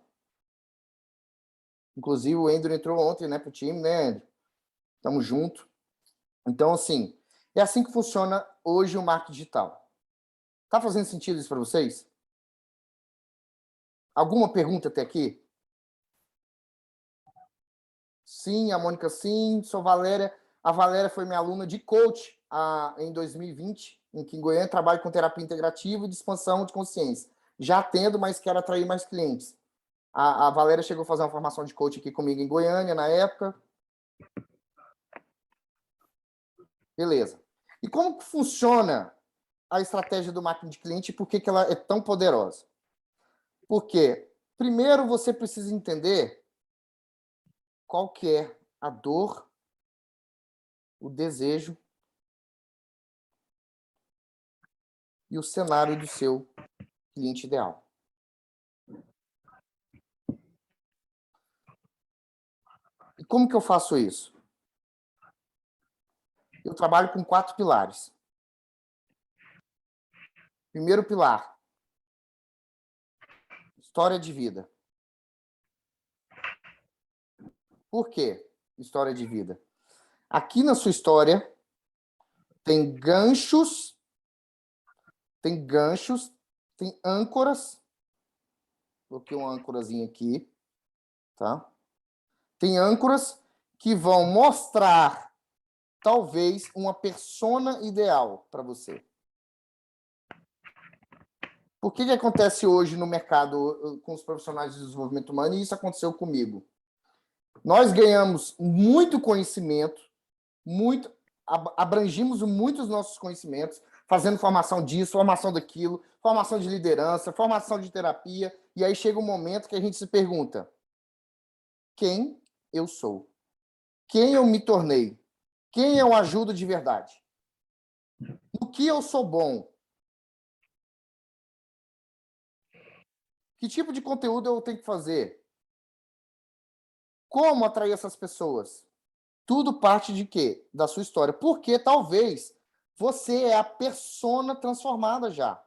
Speaker 1: Inclusive, o Andrew entrou ontem, né, para o time, né, Andrew? Tamo junto. Então, assim, é assim que funciona hoje o marketing digital. Tá fazendo sentido isso para vocês? Alguma pergunta até aqui? Sim, a Mônica, sim. Sou Valéria. A Valéria foi minha aluna de coach em 2020, em Goiânia, trabalho com terapia integrativa e de expansão de consciência. Já atendo, mas quero atrair mais clientes. A Valéria chegou a fazer uma formação de coach aqui comigo em Goiânia, na época. Beleza. E como que funciona a estratégia do marketing de cliente e por que ela é tão poderosa? Porque, primeiro, você precisa entender qual que é a dor, o desejo e o cenário do seu cliente ideal. E como que eu faço isso? Eu trabalho com 4 pilares. Primeiro pilar, história de vida. Por quê? História de vida. Aqui na sua história tem ganchos, tem âncoras. Coloquei uma âncorazinha aqui, tá? Tem âncoras que vão mostrar talvez uma persona ideal para você. Por que acontece hoje no mercado com os profissionais de desenvolvimento humano? E isso aconteceu comigo. Nós ganhamos muito conhecimento, abrangimos muitos nossos conhecimentos, fazendo formação disso, formação daquilo, formação de liderança, formação de terapia, e aí chega um momento que a gente se pergunta: quem eu sou? quem eu me tornei, quem eu ajudo de verdade, no que eu sou bom, que tipo de conteúdo eu tenho que fazer, como atrair essas pessoas. Tudo parte de quê? Da sua história. Porque talvez você é a persona transformada já.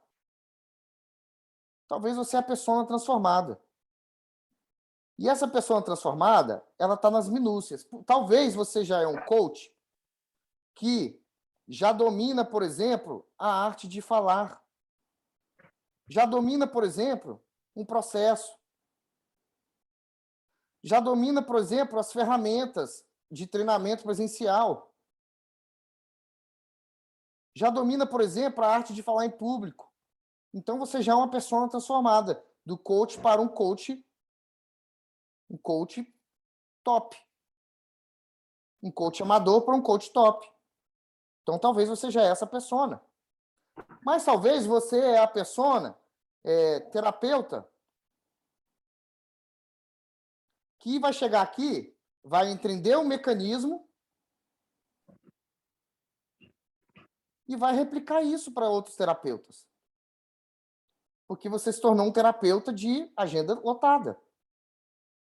Speaker 1: Talvez você é a persona transformada. E essa persona transformada, ela está nas minúcias. Talvez você já é um coach que já domina, por exemplo, a arte de falar. Já domina, por exemplo, um processo. Já domina, por exemplo, as ferramentas de treinamento presencial. Já domina, por exemplo, a arte de falar em público. Então, você já é uma persona transformada, do coach para um coach top. Um coach amador para um coach top. Então, talvez você já é essa persona. Mas talvez você é a persona terapeuta que vai chegar aqui, vai entender o mecanismo e vai replicar isso para outros terapeutas. Porque você se tornou um terapeuta de agenda lotada.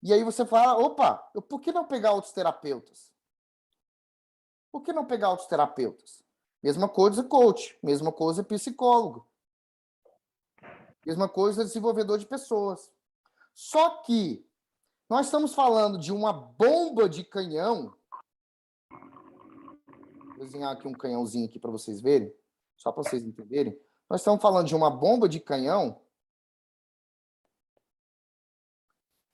Speaker 1: E aí você fala, opa, por que não pegar outros terapeutas? Por que não pegar outros terapeutas? Mesma coisa coach, mesma coisa psicólogo. Mesma coisa desenvolvedor de pessoas. Só que nós estamos falando de uma bomba de canhão. Vou desenhar aqui um canhãozinho aqui para vocês verem, só para vocês entenderem. Nós estamos falando de uma bomba de canhão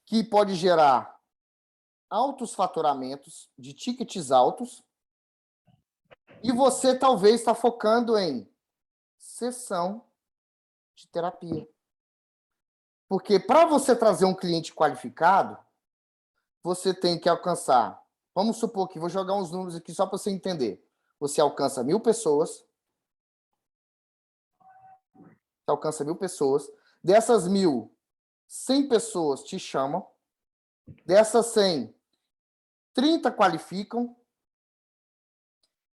Speaker 1: que pode gerar altos faturamentos de tickets altos e você talvez está focando em sessão de terapia. Porque para você trazer um cliente qualificado, você tem que alcançar, vamos supor que, vou jogar uns números aqui só para você entender, você alcança 1.000 pessoas, dessas 1.000, 100 pessoas te chamam, dessas 100, 30 qualificam,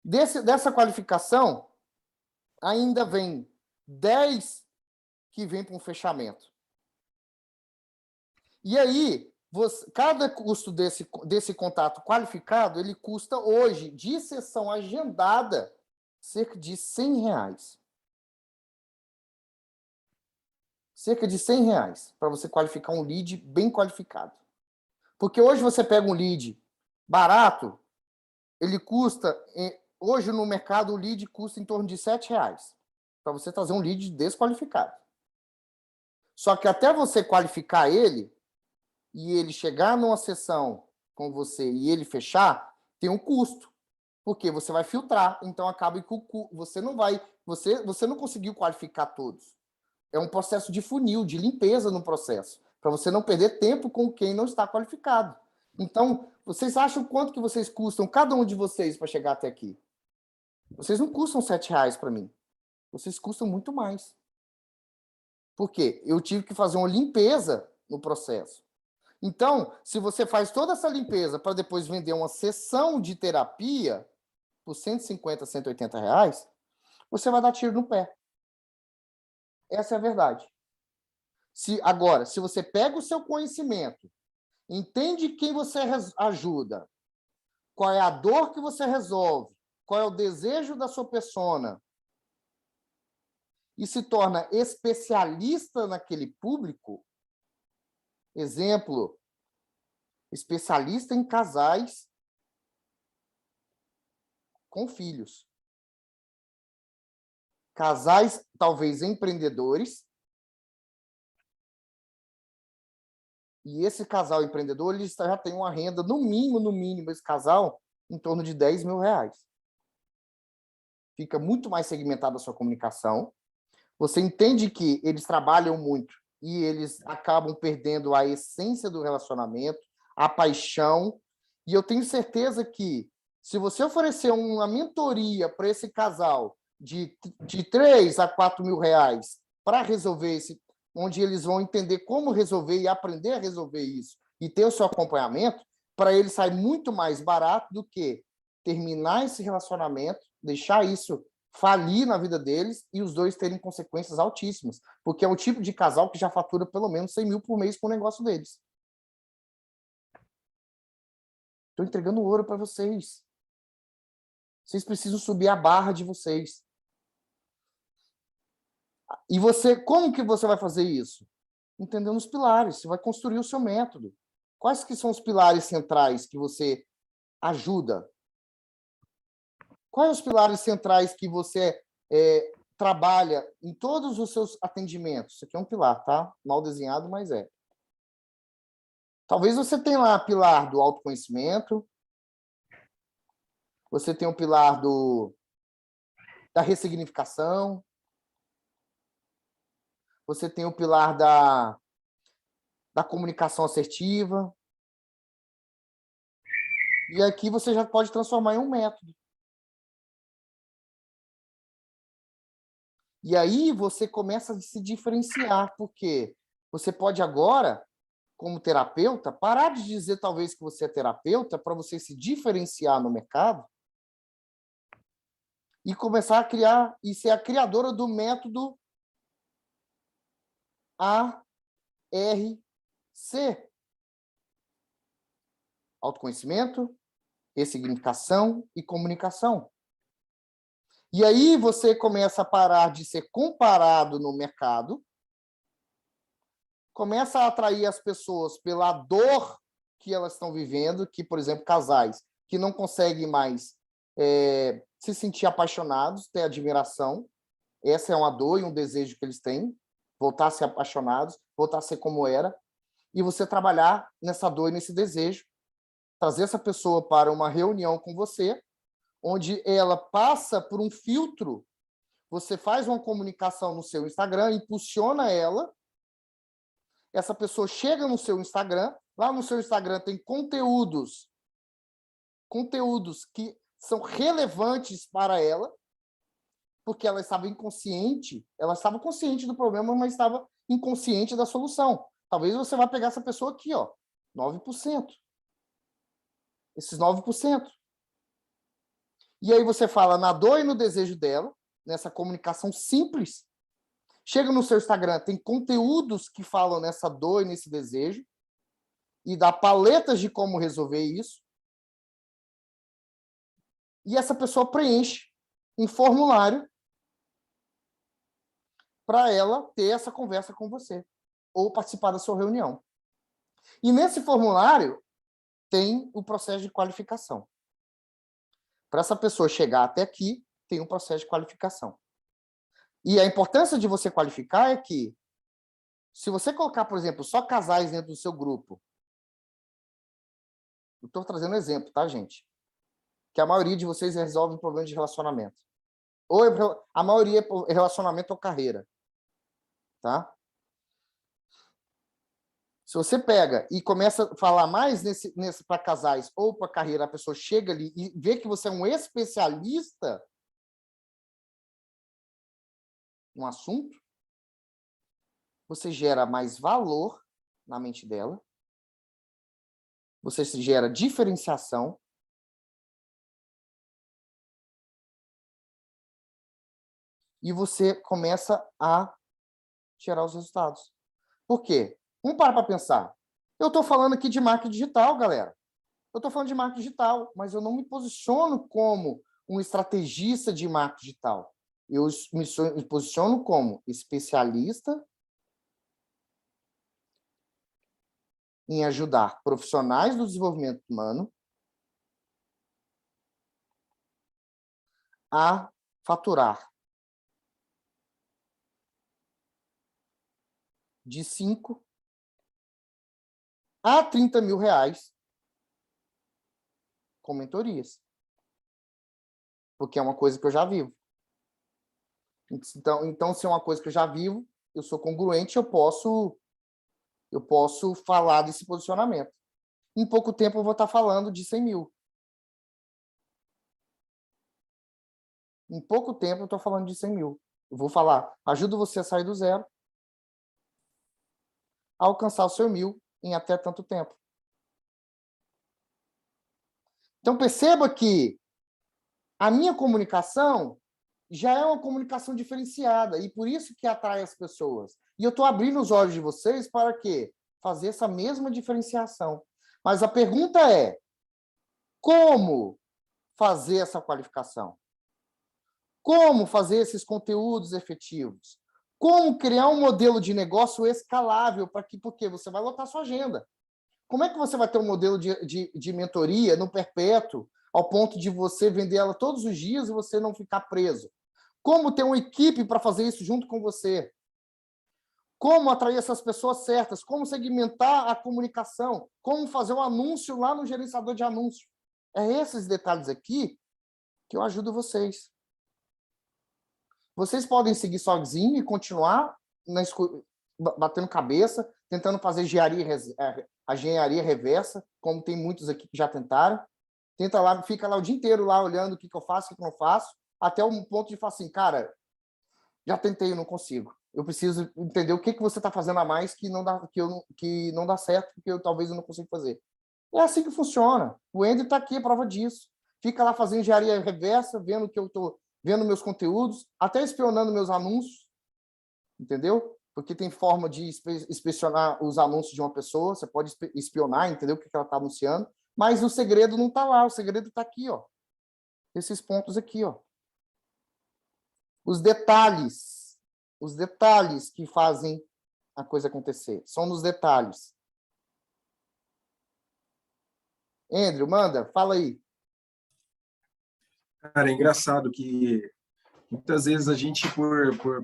Speaker 1: dessa qualificação, ainda vem 10 que vem para um fechamento. E aí, cada custo desse contato qualificado, ele custa hoje, de sessão agendada, cerca de R$100. Cerca de R$100 para você qualificar um lead bem qualificado. Porque hoje você pega um lead barato, ele custa, hoje no mercado o lead custa em torno de R$7 para você trazer um lead desqualificado. Só que até você qualificar ele e ele chegar numa sessão com você e ele fechar, tem um custo. Porque você vai filtrar, então acaba que você não conseguiu qualificar todos. É um processo de funil, de limpeza no processo, para você não perder tempo com quem não está qualificado. Então, vocês acham quanto que vocês custam, cada um de vocês, para chegar até aqui? Vocês não custam R$7 para mim. Vocês custam muito mais. Por quê? Eu tive que fazer uma limpeza no processo. Então, se você faz toda essa limpeza para depois vender uma sessão de terapia por R$150, R$180, você vai dar tiro no pé. Essa é a verdade. Agora, se você pega o seu conhecimento, entende quem você ajuda, qual é a dor que você resolve, qual é o desejo da sua persona, e se torna especialista naquele público, exemplo, especialista em casais com filhos. Casais, talvez, empreendedores. E esse casal empreendedor, ele já tem uma renda, no mínimo, esse casal, em torno de R$10.000. Fica muito mais segmentada a sua comunicação. Você entende que eles trabalham muito e eles acabam perdendo a essência do relacionamento, a paixão. E eu tenho certeza que, se você oferecer uma mentoria para esse casal de R$3.000 a R$4.000 para resolver onde eles vão entender como resolver e aprender a resolver isso e ter o seu acompanhamento, para ele sai muito mais barato do que terminar esse relacionamento, deixar isso falir na vida deles e os dois terem consequências altíssimas, porque é o tipo de casal que já fatura pelo menos 100 mil por mês com o negócio deles. Estou entregando ouro para vocês. Vocês precisam subir a barra de vocês. E você, como que você vai fazer isso? Entendendo os pilares, você vai construir o seu método. Quais que são os pilares centrais que você ajuda? Quais os pilares centrais que você trabalha em todos os seus atendimentos? Isso aqui é um pilar, tá? Mal desenhado, mas é. Talvez você tenha lá o pilar do autoconhecimento, você tem o pilar da ressignificação, você tem o pilar da comunicação assertiva, e aqui você já pode transformar em um método. E aí você começa a se diferenciar, porque você pode agora, como terapeuta, parar de dizer talvez que você é terapeuta para você se diferenciar no mercado e começar a criar e ser a criadora do método ARC. Autoconhecimento, ressignificação e comunicação. E aí você começa a parar de ser comparado no mercado, começa a atrair as pessoas pela dor que elas estão vivendo, que, por exemplo, casais que não conseguem mais se sentir apaixonados, ter admiração. Essa é uma dor e um desejo que eles têm, voltar a ser apaixonados, voltar a ser como era, e você trabalhar nessa dor e nesse desejo, trazer essa pessoa para uma reunião com você, onde ela passa por um filtro, você faz uma comunicação no seu Instagram, impulsiona ela, essa pessoa chega no seu Instagram, lá no seu Instagram tem conteúdos que são relevantes para ela, porque ela estava inconsciente, ela estava consciente do problema, mas estava inconsciente da solução. Talvez você vá pegar essa pessoa aqui, ó, 9%. Esses 9%. E aí você fala na dor e no desejo dela, nessa comunicação simples. Chega no seu Instagram, tem conteúdos que falam nessa dor e nesse desejo, e dá paletas de como resolver isso. E essa pessoa preenche um formulário para ela ter essa conversa com você, ou participar da sua reunião. E nesse formulário tem o processo de qualificação. Para essa pessoa chegar até aqui, tem um processo de qualificação. E a importância de você qualificar é que, se você colocar, por exemplo, só casais dentro do seu grupo, eu estou trazendo um exemplo, tá, gente? Que a maioria de vocês resolve problemas de relacionamento. Ou a maioria é relacionamento ou carreira. Tá? Se você pega e começa a falar mais nesse para casais ou para carreira, a pessoa chega ali e vê que você é um especialista no assunto, você gera mais valor na mente dela, você gera diferenciação, e você começa a gerar os resultados. Por quê? Vamos parar para pensar. Eu estou falando aqui de marketing digital, galera. Eu estou falando de marketing digital, mas eu não me posiciono como um estrategista de marketing digital. Eu me posiciono como especialista em ajudar profissionais do desenvolvimento humano a faturar de 5 a 30 mil reais com mentorias. Porque é uma coisa que eu já vivo. Então, se é uma coisa que eu já vivo, eu sou congruente, eu posso falar desse posicionamento. Em pouco tempo eu vou estar falando de 100 mil. Em pouco tempo eu estou falando de 100 mil. Eu vou falar, ajudo você a sair do zero, a alcançar o seu 1.000 em até tanto tempo. Então, perceba que a minha comunicação já é uma comunicação diferenciada, e por isso que atrai as pessoas. E eu estou abrindo os olhos de vocês para quê? Fazer essa mesma diferenciação. Mas a pergunta é, como fazer essa qualificação? Como fazer esses conteúdos efetivos? Como criar um modelo de negócio escalável para que, porque você vai lotar sua agenda. Como é que você vai ter um modelo de mentoria no perpétuo, ao ponto de você vender ela todos os dias e você não ficar preso? Como ter uma equipe para fazer isso junto com você? Como atrair essas pessoas certas? Como segmentar a comunicação? Como fazer um anúncio lá no gerenciador de anúncio? É esses detalhes aqui que eu ajudo vocês. Vocês podem seguir sozinho e continuar batendo cabeça, tentando fazer a engenharia reversa, como tem muitos aqui que já tentaram. Tenta lá, fica lá o dia inteiro lá olhando o que eu faço, o que eu não faço, até um ponto de falar assim, cara, já tentei, eu não consigo. Eu preciso entender o que você está fazendo a mais que não dá certo, porque talvez eu não consiga fazer. É assim que funciona. O Andrew está aqui, a prova disso. Fica lá fazendo engenharia reversa, vendo que eu estou vendo meus conteúdos, até espionando meus anúncios, entendeu? Porque tem forma de inspecionar os anúncios de uma pessoa, você pode espionar, entendeu? O que ela está anunciando, mas o segredo não está lá, o segredo está aqui, ó. Esses pontos aqui, ó. Os detalhes que fazem a coisa acontecer, são nos detalhes. Andrew, manda, fala aí.
Speaker 3: Cara, é engraçado que muitas vezes a gente,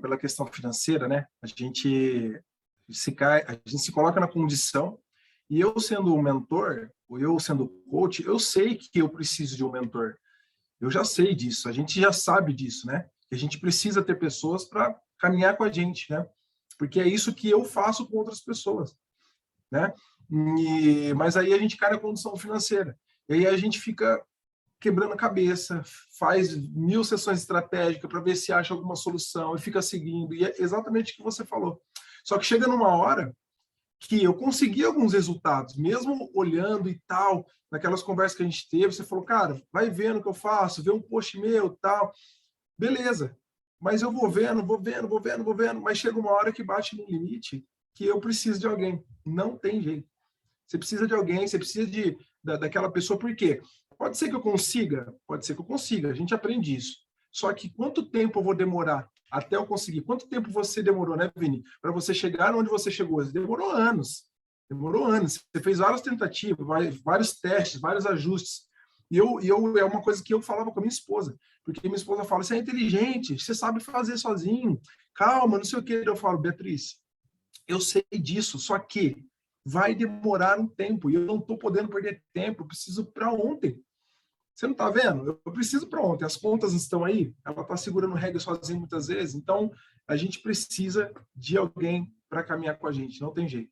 Speaker 3: pela questão financeira, né, a gente se coloca na condição, e eu sendo um mentor, ou eu sendo coach, eu sei que eu preciso de um mentor. Eu já sei disso, a gente já sabe disso, né? Que a gente precisa ter pessoas para caminhar com a gente, né? Porque é isso que eu faço com outras pessoas, né? Mas aí a gente cai na condição financeira. E aí a gente fica quebrando a cabeça, faz 1000 sessões estratégicas para ver se acha alguma solução e fica seguindo. E é exatamente o que você falou. Só que chega numa hora que eu consegui alguns resultados, mesmo olhando e tal, naquelas conversas que a gente teve, você falou, cara, vai vendo o que eu faço, vê um post meu tal. Beleza. Mas eu vou vendo, mas chega uma hora que bate no limite que eu preciso de alguém. Não tem jeito. Você precisa de alguém, você precisa daquela pessoa, por quê? Pode ser que eu consiga, a gente aprende isso. Só que quanto tempo eu vou demorar até eu conseguir? Quanto tempo você demorou, né, Vini? Para você chegar onde você chegou? Demorou anos. Você fez várias tentativas, vários testes, vários ajustes. E é uma coisa que eu falava com a minha esposa, porque minha esposa fala, você é inteligente, você sabe fazer sozinho, calma, não sei o quê. Eu falo, Beatriz, eu sei disso, só que vai demorar um tempo e eu não estou podendo perder tempo, eu preciso para ontem. Você não está vendo? Eu preciso para ontem. As contas estão aí, ela está segurando rédea sozinha muitas vezes, então a gente precisa de alguém para caminhar com a gente, não tem jeito.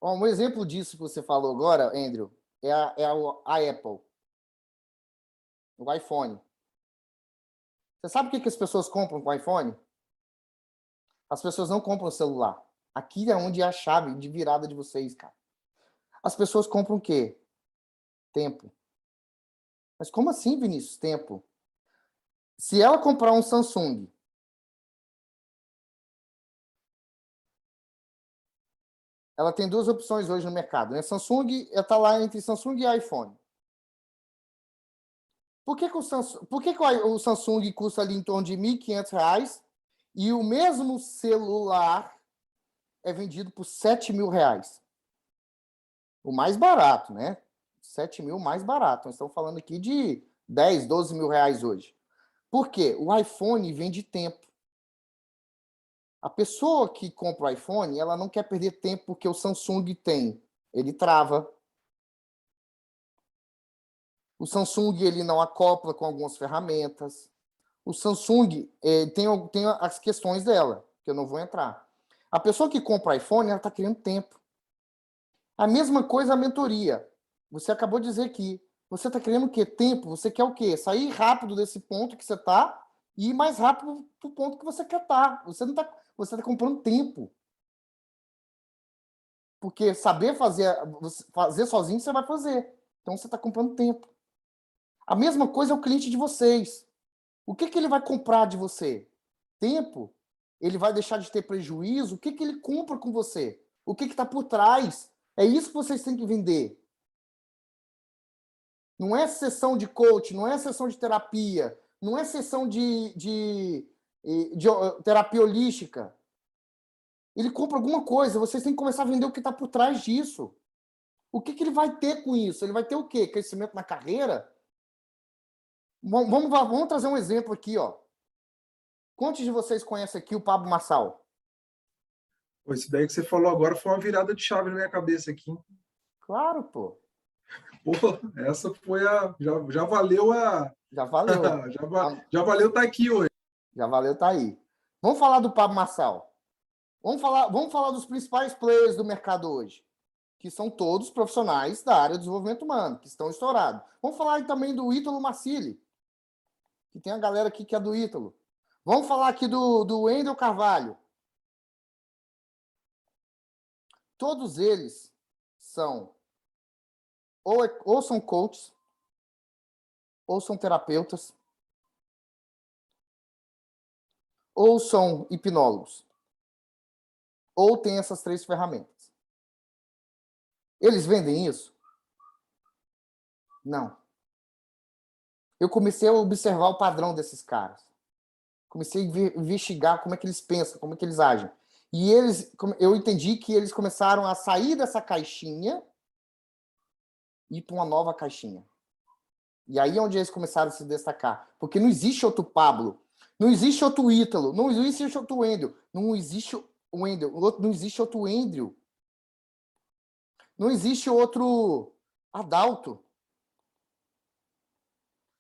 Speaker 1: Bom, um exemplo disso que você falou agora, Andrew, é a Apple, o iPhone. Você sabe o que as pessoas compram com o iPhone? As pessoas não compram o celular. Aqui é onde é a chave de virada de vocês, cara. As pessoas compram o quê? Tempo. Mas como assim, Vinícius? Tempo. Se ela comprar um Samsung, ela tem duas opções hoje no mercado, né? Samsung está lá entre Samsung e iPhone. Por que o Samsung custa ali em torno de R$ 1.500 e o mesmo celular é vendido por R$ 7.000? O mais barato, né? 7 mil mais barato. Nós estamos falando aqui de 10, 12 mil reais hoje. Por quê? O iPhone vende tempo. A pessoa que compra o iPhone, ela não quer perder tempo porque o Samsung tem. Ele trava. O Samsung ele não acopla com algumas ferramentas. O Samsung tem as questões dela, que eu não vou entrar. A pessoa que compra iPhone, ela está querendo tempo. A mesma coisa a mentoria. Você acabou de dizer que você está querendo o quê? Tempo. Você quer o quê? Sair rápido desse ponto que você está e ir mais rápido para o ponto que você quer estar. Você está comprando tempo. Porque saber fazer sozinho, você vai fazer. Então, você está comprando tempo. A mesma coisa é o cliente de vocês. O que ele vai comprar de você? Tempo? Ele vai deixar de ter prejuízo? O que ele compra com você? O que está por trás? É isso que vocês têm que vender. Não é sessão de coach, não é sessão de terapia, não é sessão de terapia holística. Ele compra alguma coisa, vocês têm que começar a vender o que está por trás disso. O que ele vai ter com isso? Ele vai ter o quê? Crescimento na carreira? Vamos trazer um exemplo aqui, ó. Quantos de vocês conhecem aqui o Pablo Marçal?
Speaker 3: Pô, isso daí que você falou agora foi uma virada de chave na minha cabeça aqui.
Speaker 1: Claro, pô.
Speaker 3: Pô, essa foi a... Já valeu a...
Speaker 1: Já valeu.
Speaker 3: já valeu estar aqui hoje.
Speaker 1: Já valeu tá aí. Vamos falar do Pablo Marçal. Vamos falar dos principais players do mercado hoje, que são todos profissionais da área de desenvolvimento humano, que estão estourados. Vamos falar também do Ítalo Marcilli, que tem a galera aqui que é do Ítalo. Vamos falar aqui do Wendel Carvalho. Todos eles são ou são coaches, ou são terapeutas, ou são hipnólogos, ou têm essas 3 ferramentas. Eles vendem isso? Não. Eu comecei a observar o padrão desses caras. Comecei a investigar como é que eles pensam, como é que eles agem. E eu entendi que eles começaram a sair dessa caixinha e ir para uma nova caixinha. E aí é onde eles começaram a se destacar. Porque não existe outro Pablo, não existe outro Ítalo, não existe outro Wendel, não existe o Wendel, não existe outro Andrew, não existe outro Adalto.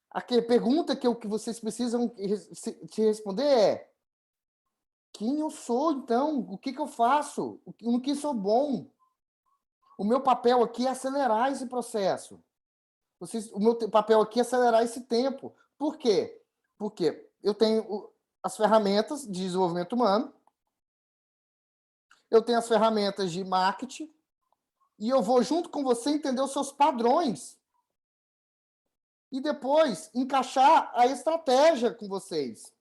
Speaker 1: A pergunta que vocês precisam te responder é: quem eu sou, então? O que eu faço? No que sou bom? O meu papel aqui é acelerar esse processo. O meu papel aqui é acelerar esse tempo. Por quê? Porque eu tenho as ferramentas de desenvolvimento humano, eu tenho as ferramentas de marketing, e eu vou, junto com você, entender os seus padrões. E depois encaixar a estratégia com vocês.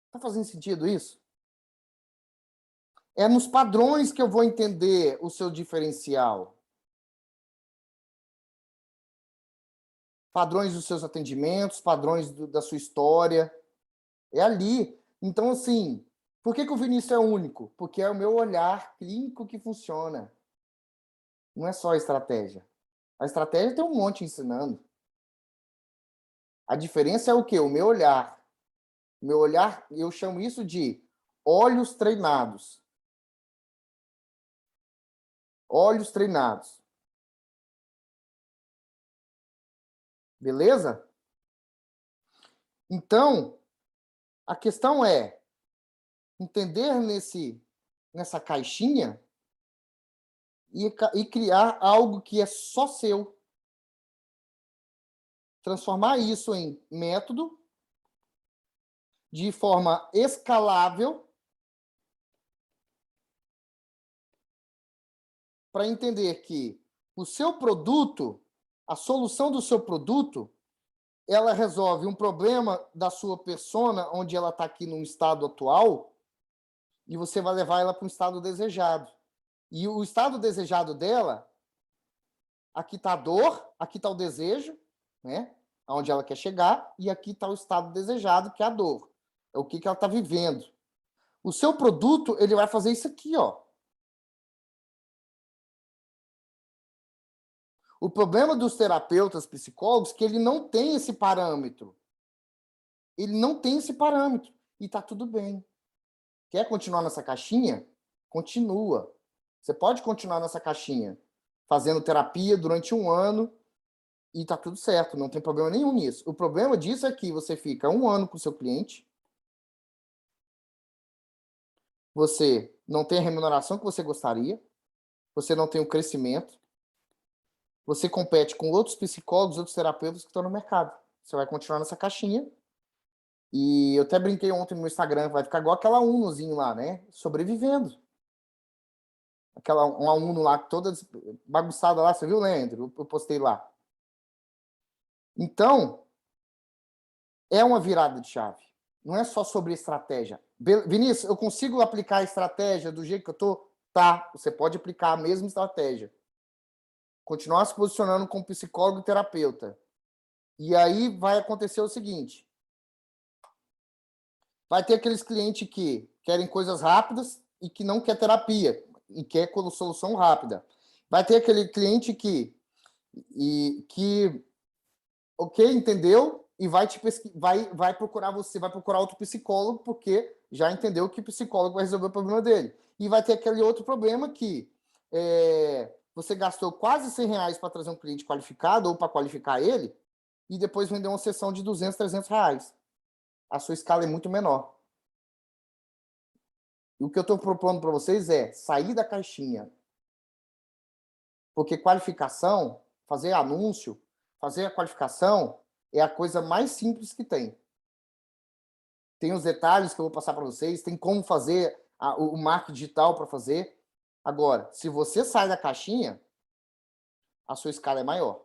Speaker 1: Está fazendo sentido isso? É nos padrões que eu vou entender o seu diferencial. Padrões dos seus atendimentos, padrões da sua história. É ali. Então, assim, por que o Vinícius é único? Porque é o meu olhar clínico que funciona. Não é só a estratégia. A estratégia tem um monte ensinando. A diferença é o quê? O meu olhar. O meu olhar, eu chamo isso de olhos treinados. Olhos treinados. Beleza? Então, a questão é entender nessa caixinha e criar algo que é só seu. Transformar isso em método de forma escalável para entender que o seu produto, a solução do seu produto, ela resolve um problema da sua persona, onde ela está aqui num estado atual, e você vai levar ela para um estado desejado. E o estado desejado dela, aqui está a dor, aqui está o desejo, né? Onde ela quer chegar, e aqui está o estado desejado, que é a dor. É o que ela está vivendo. O seu produto, ele vai fazer isso aqui, ó. O problema dos terapeutas, psicólogos, é que ele não tem esse parâmetro. Ele não tem esse parâmetro. E está tudo bem. Quer continuar nessa caixinha? Continua. Você pode continuar nessa caixinha, fazendo terapia durante 1 ano, e está tudo certo, não tem problema nenhum nisso. O problema disso é que você fica 1 ano com o seu cliente, você não tem a remuneração que você gostaria, você não tem o crescimento, você compete com outros psicólogos, outros terapeutas que estão no mercado. Você vai continuar nessa caixinha. E eu até brinquei ontem no Instagram, vai ficar igual aquela Unozinho lá, né? Sobrevivendo. um aluno lá, toda bagunçada lá, você viu, Leandro? Eu postei lá. Então, é uma virada de chave. Não é só sobre estratégia. Vinícius, eu consigo aplicar a estratégia do jeito que eu tô? Tá, você pode aplicar a mesma estratégia. Continuar se posicionando como psicólogo e terapeuta. E aí vai acontecer o seguinte. Vai ter aqueles clientes que querem coisas rápidas e que não quer terapia e quer solução rápida. Vai ter aquele cliente que ok, entendeu? E vai procurar você, vai procurar outro psicólogo, porque já entendeu que o psicólogo vai resolver o problema dele. E vai ter aquele outro problema que você gastou quase R$100 para trazer um cliente qualificado ou para qualificar ele, e depois vendeu uma sessão de R$200, R$300. A sua escala é muito menor. E o que eu estou propondo para vocês é sair da caixinha. Porque qualificação, fazer anúncio, fazer a qualificação é a coisa mais simples que tem. Tem os detalhes que eu vou passar para vocês, tem como fazer o marketing digital para fazer. Agora, se você sai da caixinha, a sua escala é maior.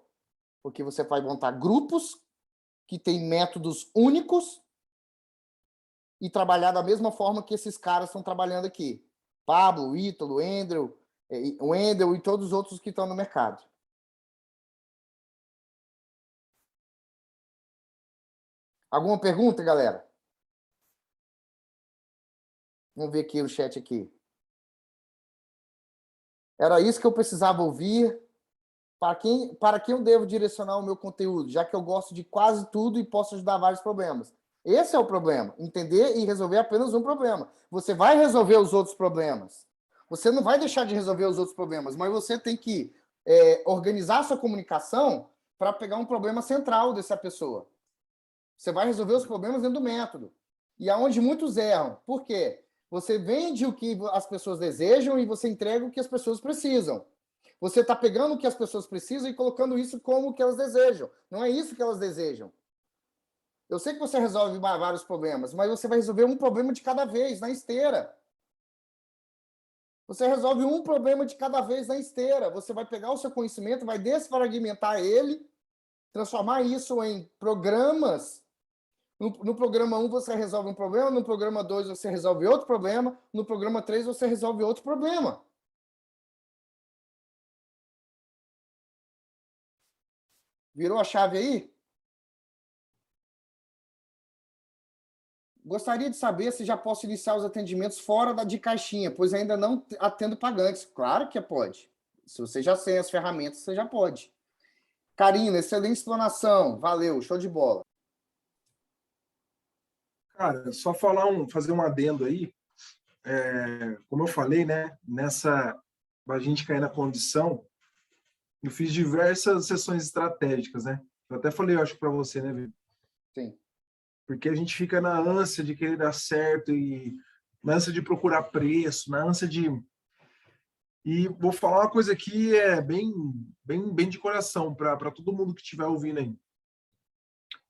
Speaker 1: Porque você vai montar grupos que têm métodos únicos e trabalhar da mesma forma que esses caras estão trabalhando aqui. Pablo, Ítalo, o Wendel e todos os outros que estão no mercado. Alguma pergunta, galera? Vamos ver aqui o chat aqui. Era isso que eu precisava ouvir. Para quem eu devo direcionar o meu conteúdo, já que eu gosto de quase tudo e posso ajudar vários problemas. Esse é o problema. Entender e resolver apenas um problema. Você vai resolver os outros problemas. Você não vai deixar de resolver os outros problemas, mas você tem que organizar a sua comunicação para pegar um problema central dessa pessoa. Você vai resolver os problemas dentro do método. E aonde muitos erram. Por quê? Você vende o que as pessoas desejam e você entrega o que as pessoas precisam. Você está pegando o que as pessoas precisam e colocando isso como o que elas desejam. Não é isso que elas desejam. Eu sei que você resolve vários problemas, mas você vai resolver um problema de cada vez, na esteira. Você resolve um problema de cada vez na esteira. Você vai pegar o seu conhecimento, vai desfragmentar ele, transformar isso em programas. No programa 1 você resolve um problema, no programa 2 você resolve outro problema, no programa 3 você resolve outro problema. Virou a chave aí? Gostaria de saber se já posso iniciar os atendimentos fora de caixinha, pois ainda não atendo pagantes. Claro que pode. Se você já tem as ferramentas, você já pode. Karina, excelente explanação. Valeu, show de bola.
Speaker 3: Cara, só fazer um adendo aí. Como eu falei, né? A gente cair na condição, eu fiz diversas sessões estratégicas, né? Eu até falei, eu acho, para você, né, Vitor?
Speaker 1: Sim.
Speaker 3: Porque a gente fica na ânsia de querer dar certo e na ânsia de procurar preço, na ânsia de... E vou falar uma coisa aqui bem de coração para todo mundo que estiver ouvindo aí.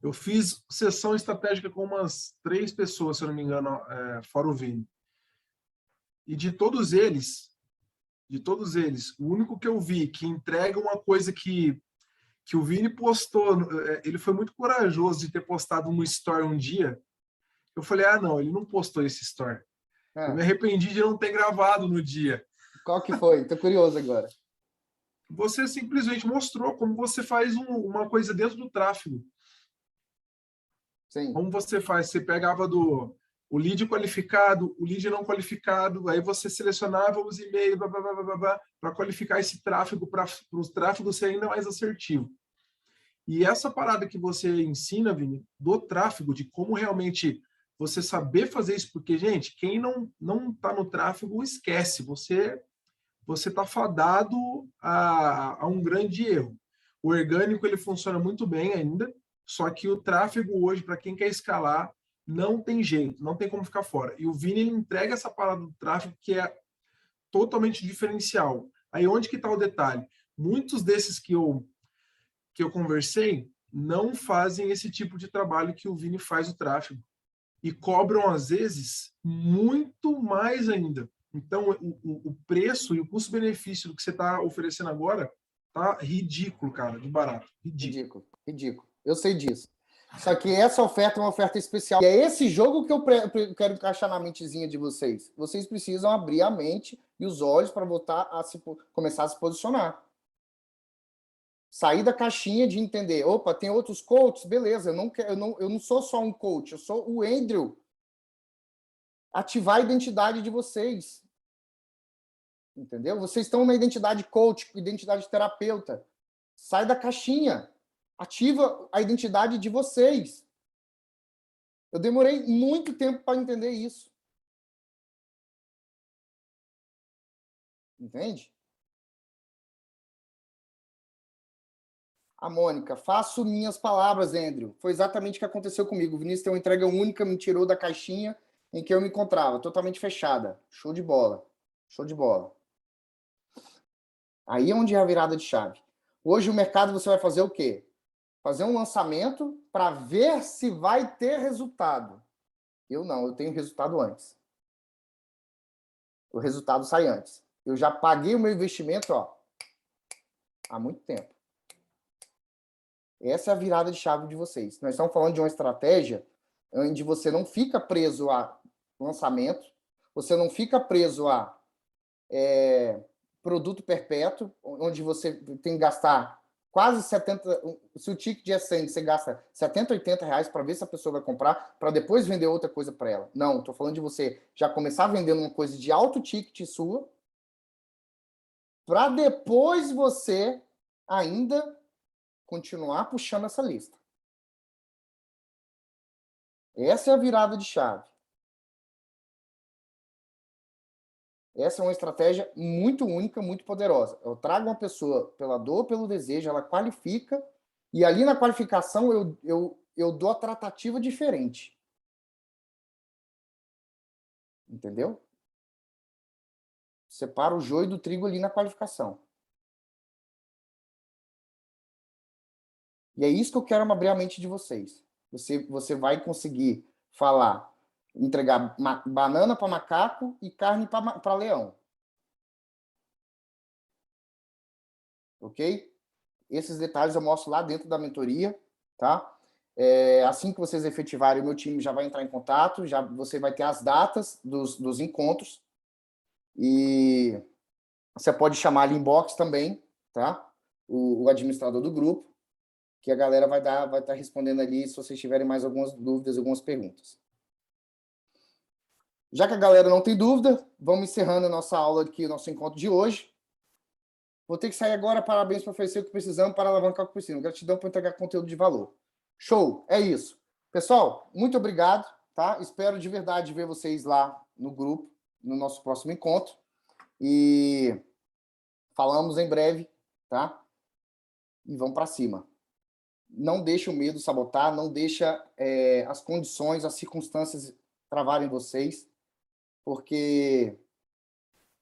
Speaker 3: Eu fiz sessão estratégica com umas 3 pessoas, se eu não me engano, fora o Vini. E de todos eles, o único que eu vi que entrega uma coisa que o Vini postou, ele foi muito corajoso de ter postado um story um dia. Eu falei, não, ele não postou esse story. Eu me arrependi de não ter gravado no dia.
Speaker 1: Qual que foi? Estou curioso agora.
Speaker 3: Você simplesmente mostrou como você faz uma coisa dentro do tráfego.
Speaker 1: Sim.
Speaker 3: Como você faz? Você pegava o lead qualificado, o lead não qualificado, aí você selecionava os e-mails para qualificar esse tráfego, para os tráfegos ser ainda mais assertivo. E essa parada que você ensina, Vini, do tráfego, de como realmente você saber fazer isso, porque, gente, quem não está no tráfego, esquece, você está fadado a um grande erro. O orgânico, ele funciona muito bem ainda, só que o tráfego hoje, para quem quer escalar, não tem jeito, não tem como ficar fora. E o Vini, ele entrega essa parada do tráfego que é totalmente diferencial. Aí onde que está o detalhe? Muitos desses que eu conversei não fazem esse tipo de trabalho que o Vini faz o tráfego. E cobram, às vezes, muito mais ainda. Então, o preço e o custo-benefício do que você está oferecendo agora tá ridículo, cara, de barato. Ridículo.
Speaker 1: Ridículo. Eu sei disso. Só que essa oferta é uma oferta especial. E é esse jogo que eu quero encaixar na mentezinha de vocês. Vocês precisam abrir a mente e os olhos para começar a se posicionar. Sair da caixinha de entender, opa, tem outros coaches, beleza, eu não sou só um coach, eu sou o Andrew. Ativar a identidade de vocês. Entendeu? Vocês estão na identidade coach, identidade terapeuta. Sai da caixinha. Ativa a identidade de vocês. Eu demorei muito tempo para entender isso. Entende? A Mônica, faço minhas palavras, Andrew. Foi exatamente o que aconteceu comigo. O Vinícius tem uma entrega única, me tirou da caixinha em que eu me encontrava, totalmente fechada. Show de bola. Show de bola. Aí é onde é a virada de chave. Hoje o mercado você vai fazer o quê? Fazer um lançamento para ver se vai ter resultado. Eu não, eu tenho resultado antes. O resultado sai antes. Eu já paguei o meu investimento, há muito tempo. Essa é a virada de chave de vocês. Nós estamos falando de uma estratégia onde você não fica preso a lançamento, você não fica preso a produto perpétuo, onde você tem que gastar quase 70... Se o ticket é 100, você gasta 70, 80 reais para ver se a pessoa vai comprar, para depois vender outra coisa para ela. Não, estou falando de você já começar vendendo uma coisa de alto ticket sua, para depois você ainda continuar puxando essa lista. Essa é a virada de chave. Essa é uma estratégia muito única, muito poderosa. Eu trago uma pessoa pela dor, pelo desejo, ela qualifica, e ali na qualificação eu dou a tratativa diferente. Entendeu? Separa o joio do trigo ali na qualificação. E é isso que eu quero abrir a mente de vocês. Você vai conseguir falar, entregar banana para macaco e carne para leão. Ok? Esses detalhes eu mostro lá dentro da mentoria, tá? Assim que vocês efetivarem, o meu time já vai entrar em contato, você vai ter as datas dos encontros e você pode chamar ali inbox também, tá? O administrador do grupo, que a galera vai estar respondendo ali se vocês tiverem mais algumas dúvidas, algumas perguntas. Já que a galera não tem dúvida, vamos encerrando a nossa aula aqui, o nosso encontro de hoje. Vou ter que sair agora, parabéns por oferecer o que precisamos para alavancar o que precisamos. Gratidão por entregar conteúdo de valor. Show, é isso. Pessoal, muito obrigado, tá? Espero de verdade ver vocês lá no grupo, no nosso próximo encontro. E falamos em breve, tá? E vamos para cima. Não deixe o medo sabotar, não deixa as condições, as circunstâncias travarem vocês, porque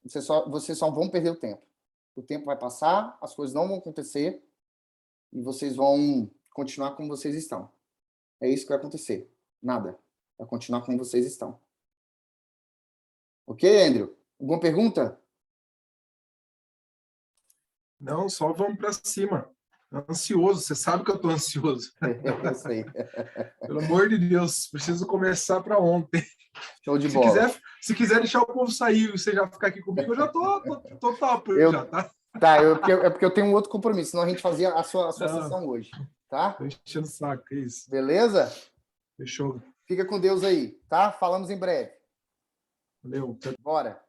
Speaker 1: vocês só vão perder o tempo. O tempo vai passar, as coisas não vão acontecer e vocês vão continuar como vocês estão. É isso que vai acontecer. Nada. Vai continuar como vocês estão. Ok, Andrew? Alguma pergunta?
Speaker 3: Não, só vamos para cima. Ansioso, você sabe que eu estou ansioso.
Speaker 1: Eu sei.
Speaker 3: Pelo amor de Deus, preciso começar para ontem.
Speaker 1: Show de bola.
Speaker 3: Se quiser deixar o povo sair e você já ficar aqui comigo, eu já tô top, já, tá?
Speaker 1: Tá, porque eu tenho um outro compromisso, senão a gente fazia a sua sessão hoje, tá?
Speaker 3: Tô enchendo o saco, é isso.
Speaker 1: Beleza?
Speaker 3: Fechou.
Speaker 1: Fica com Deus aí, tá? Falamos em breve.
Speaker 3: Valeu.
Speaker 1: Bora.